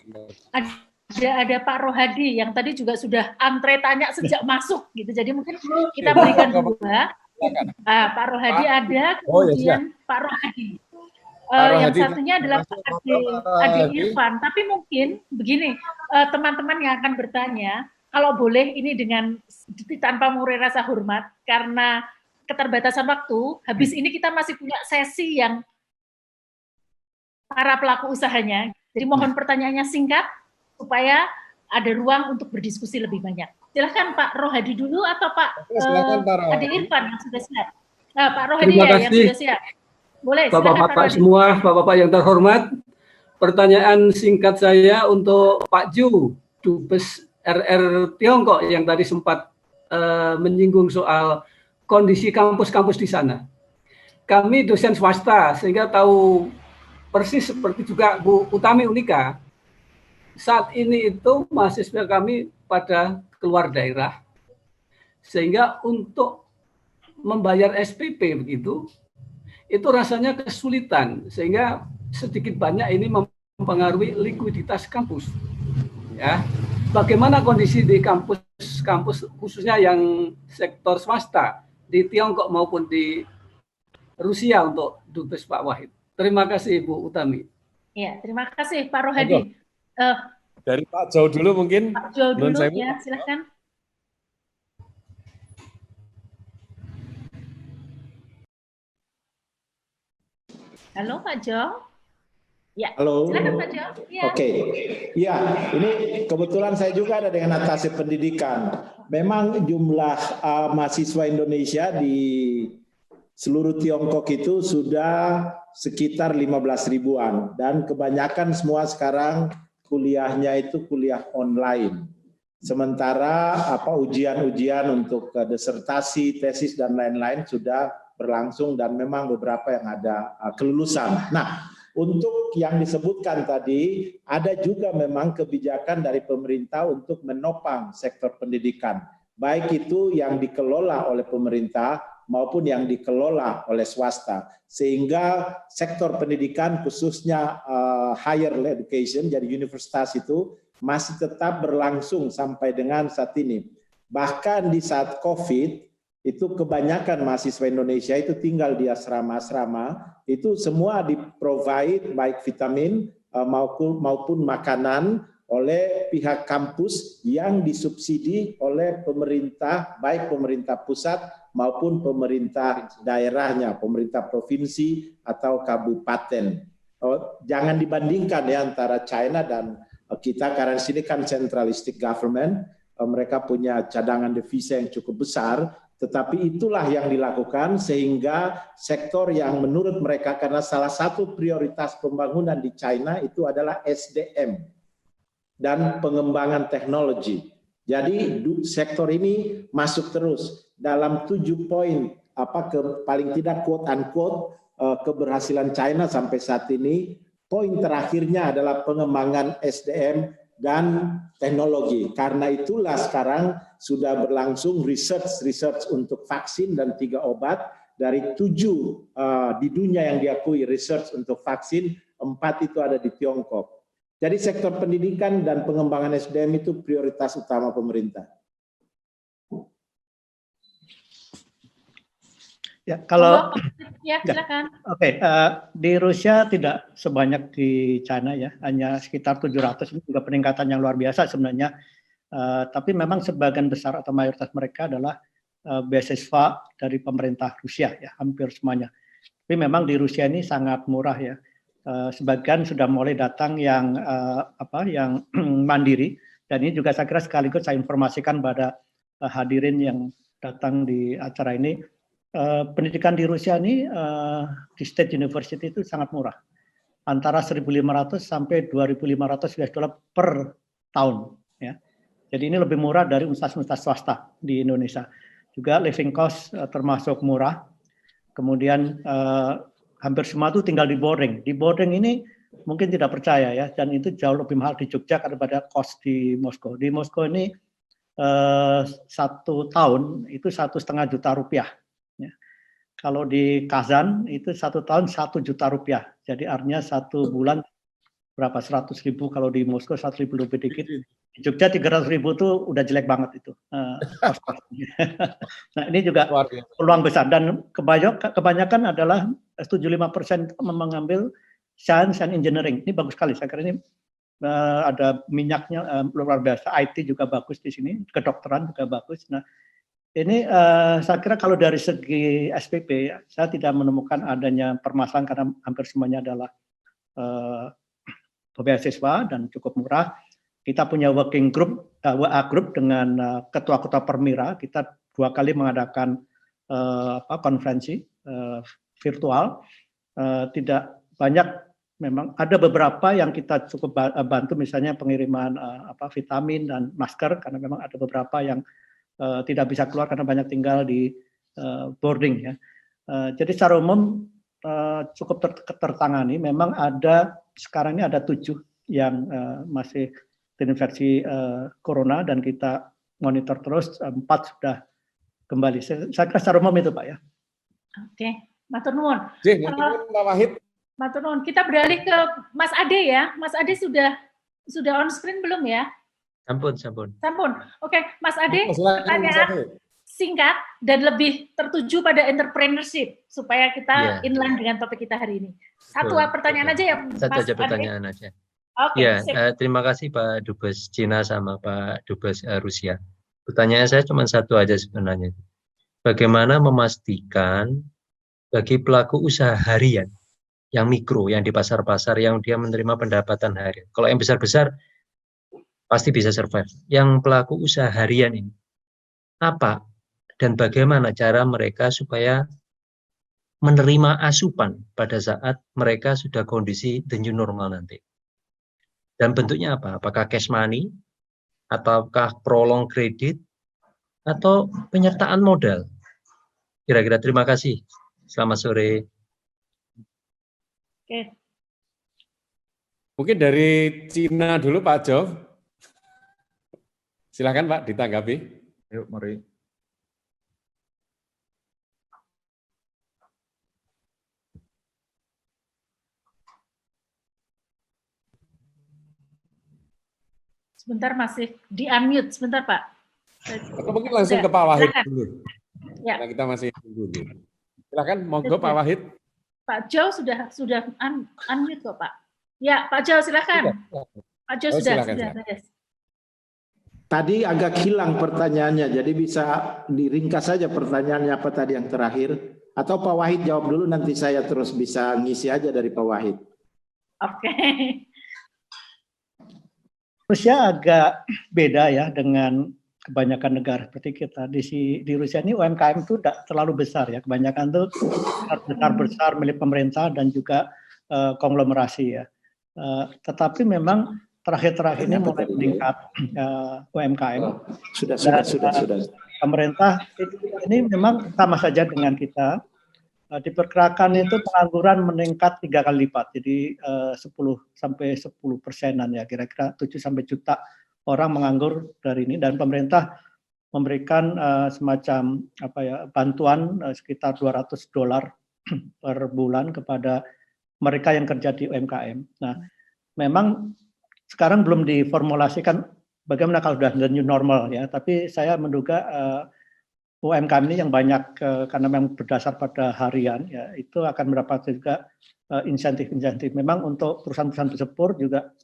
Ada Pak Rohadi yang tadi juga sudah antre tanya sejak masuk gitu. Jadi mungkin kita berikan dua. Pak Rohadi ada, kemudian Pak Rohadi. Yang satunya adalah Pak Ade Irfan. Tapi mungkin begini, teman-teman yang akan bertanya, kalau boleh ini dengan tanpa mengurangi rasa hormat, karena keterbatasan waktu, habis ini kita masih punya sesi yang para pelaku usahanya. Jadi mohon pertanyaannya singkat, supaya ada ruang untuk berdiskusi lebih banyak. Silahkan Pak Rohadi dulu atau Pak Ade Irfan yang sudah siap. Nah, Pak Rohadi ya yang sudah siap. Boleh, Bapak-bapak semua, Bapak-bapak yang terhormat, pertanyaan singkat saya untuk Pak Ju, Dubes RR Tiongkok yang tadi sempat menyinggung soal kondisi kampus-kampus di sana. Kami dosen swasta, sehingga tahu persis seperti juga Bu Utami Unika. Saat ini itu mahasiswa kami pada keluar daerah, sehingga untuk membayar SPP begitu, itu rasanya kesulitan, sehingga sedikit banyak ini mempengaruhi likuiditas kampus. Ya, bagaimana kondisi di kampus khususnya yang sektor swasta di Tiongkok maupun di Rusia untuk Dubes Pak Wahid. Terima kasih Bu Utami. Ya, terima kasih Pak Rohadi. Dari Pak Jo dulu mungkin. Pak Jo dulu ya, silakan. Halo Pak Jo. Ya. Halo. Silakan Pak Jo. Ya. Oke. Ya, ini kebetulan saya juga ada dengan atase pendidikan. Memang jumlah mahasiswa Indonesia di seluruh Tiongkok itu sudah sekitar 15 ribuan dan kebanyakan semua sekarang kuliahnya itu kuliah online. Sementara ujian-ujian untuk disertasi, tesis dan lain-lain sudah berlangsung dan memang beberapa yang ada kelulusan. Nah, untuk yang disebutkan tadi ada juga memang kebijakan dari pemerintah untuk menopang sektor pendidikan, baik itu yang dikelola oleh pemerintah maupun yang dikelola oleh swasta, sehingga sektor pendidikan khususnya higher education, jadi universitas itu masih tetap berlangsung sampai dengan saat ini. Bahkan di saat COVID, itu kebanyakan mahasiswa Indonesia itu tinggal di asrama-asrama, itu semua di-provide baik vitamin maupun makanan oleh pihak kampus yang disubsidi oleh pemerintah, baik pemerintah pusat maupun pemerintah daerahnya, pemerintah provinsi atau kabupaten. Jangan dibandingkan ya antara China dan kita, karena sini kan centralistic government, mereka punya cadangan devisa yang cukup besar. Tetapi itulah yang dilakukan sehingga sektor yang menurut mereka, karena salah satu prioritas pembangunan di China itu adalah SDM dan pengembangan teknologi. Jadi sektor ini masuk terus dalam 7 poin paling tidak quote unquote keberhasilan China sampai saat ini. Poin terakhirnya adalah pengembangan SDM dan teknologi. Karena itulah sekarang sudah berlangsung research untuk vaksin dan 3 obat. Dari 7 di dunia yang diakui research untuk vaksin, 4 itu ada di Tiongkok. Jadi sektor pendidikan dan pengembangan SDM itu prioritas utama pemerintah. Ya, kalau ya silakan. Oke, di Rusia tidak sebanyak di China ya, hanya sekitar 700, ini juga peningkatan yang luar biasa sebenarnya. Tapi memang sebagian besar atau mayoritas mereka adalah beasiswa dari pemerintah Rusia ya, hampir semuanya. Tapi memang di Rusia ini sangat murah ya. Sebagian sudah mulai datang yang yang mandiri, dan ini juga saya kira sekaligus saya informasikan pada hadirin yang datang di acara ini. Pendidikan di Rusia ini di State University itu sangat murah, antara 1.500 sampai 2.500 US dollar per tahun. Ya. Jadi ini lebih murah dari universitas swasta di Indonesia. Juga living cost termasuk murah. Kemudian hampir semua itu tinggal di boarding. Di boarding ini mungkin tidak percaya ya, dan itu jauh lebih mahal di Jogja daripada cost di Moskow. Di Moskow ini 1 tahun itu 1,5 juta rupiah. Ya. Kalau di Kazan itu 1 tahun 1 juta rupiah. Jadi artinya 1 bulan berapa 100.000, kalau di Moskow 100.000 lebih dikit. Di Jogja 300.000 itu udah jelek banget itu. Nah ini juga peluang besar, dan kebanyakan adalah 75% mengambil science and engineering. Ini bagus sekali. Saya kira ini ada minyaknya luar biasa. IT juga bagus di sini, kedokteran juga bagus. Nah, ini saya kira kalau dari segi SPP, saya tidak menemukan adanya permasalahan karena hampir semuanya adalah beasiswa dan cukup murah. Kita punya working group, WA group dengan ketua-ketua Permira. Kita 2 kali mengadakan konferensi virtual. Tidak banyak. Memang ada beberapa yang kita cukup bantu, misalnya pengiriman vitamin dan masker, karena memang ada beberapa yang tidak bisa keluar karena banyak tinggal di boarding ya. Jadi secara umum cukup tertangani. Memang ada sekarang ini ada 7 yang masih terinfeksi corona dan kita monitor terus, 4 sudah kembali. Saya kira secara umum itu Pak ya. Oke, matur nuwun. Pak Wahid. Matur nuwun. Kita beralih ke Mas Ade ya. Mas Ade sudah on screen belum ya? Sampun. Oke, Mas Ade, pertanyaan singkat dan lebih tertuju pada entrepreneurship supaya kita inline dengan topik kita hari ini. Satu pertanyaan aja ya, Mas Satu aja Ade. pertanyaan aja. Oke. Terima kasih Pak Dubes Cina sama Pak Dubes Rusia. Pertanyaan saya cuma satu aja sebenarnya. Bagaimana memastikan bagi pelaku usaha harian yang mikro, yang di pasar-pasar, yang dia menerima pendapatan harian. Kalau yang besar-besar, pasti bisa survive. Yang pelaku usaha harian ini, apa dan bagaimana cara mereka supaya menerima asupan pada saat mereka sudah kondisi the new normal nanti? Dan bentuknya apa? Apakah cash money, ataukah prolong kredit, atau penyertaan modal? Kira-kira. Terima kasih. Selamat sore. Oke. Mungkin dari Cina dulu Pak Jo. Silakan Pak ditanggapi. Yuk, mari. Sebentar masih di-unmute, sebentar Pak. Atau mungkin langsung ke Pak Wahid dulu. Ya. Karena kita masih tunggu dulu. Silakan, monggo Pak Wahid. Pak Jo sudah unmute kok Pak. Ya, Pak Jo silakan. Pak Jo sudah. Tadi agak hilang pertanyaannya, jadi bisa diringkas saja pertanyaannya apa tadi yang terakhir. Atau Pak Wahid jawab dulu, nanti saya terus bisa ngisi aja dari Pak Wahid. Oke. Rusia agak beda ya dengan kebanyakan negara seperti kita. Di Rusia ini UMKM itu tidak terlalu besar ya. Kebanyakan itu besar milik pemerintah dan juga konglomerasi ya. Tetapi memang terakhir-terakhir ini mulai meningkat UMKM. Sudah. Pemerintah ini memang sama saja dengan kita. Diperkirakan itu pengangguran meningkat 3 kali lipat, jadi 10-10% ya, kira-kira 7-8 juta orang menganggur dari ini, dan pemerintah memberikan semacam bantuan sekitar $200 per bulan kepada mereka yang kerja di UMKM. Nah, memang sekarang belum diformulasikan bagaimana kalau sudah the new normal ya, tapi saya menduga UMKM ini yang banyak karena memang berdasar pada harian ya, itu akan mendapat juga insentif-insentif. Memang untuk perusahaan-perusahaan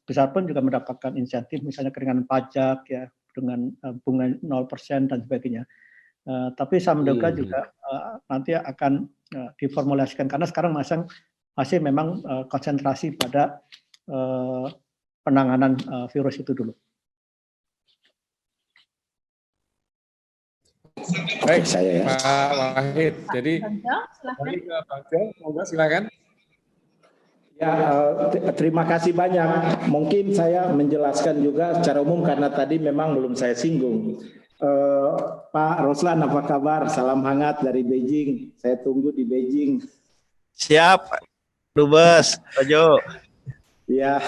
besar pun juga mendapatkan insentif, misalnya keringanan pajak ya dengan bunga 0% dan sebagainya. Tapi saya menduga juga nanti akan diformulasikan karena sekarang masih memang konsentrasi pada penanganan virus itu dulu. Baik, saya Pak Wahid. Jadi, silakan. Ya, terima kasih banyak. Mungkin saya menjelaskan juga secara umum karena tadi memang belum saya singgung. Pak Roslan, apa kabar? Salam hangat dari Beijing. Saya tunggu di Beijing. Siap, Dubes, Pak Jo. Ya,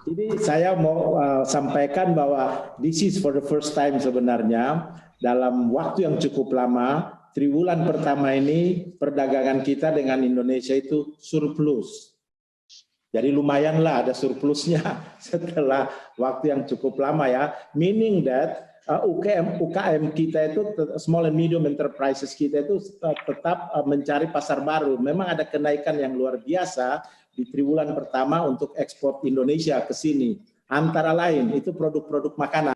jadi saya mau sampaikan bahwa this is for the first time sebenarnya. Dalam waktu yang cukup lama, triwulan pertama ini perdagangan kita dengan Indonesia itu surplus. Jadi lumayanlah ada surplusnya setelah waktu yang cukup lama ya. Meaning that UKM kita itu, small and medium enterprises kita itu tetap mencari pasar baru. Memang ada kenaikan yang luar biasa di triwulan pertama untuk ekspor Indonesia ke sini. Antara lain itu produk-produk makanan.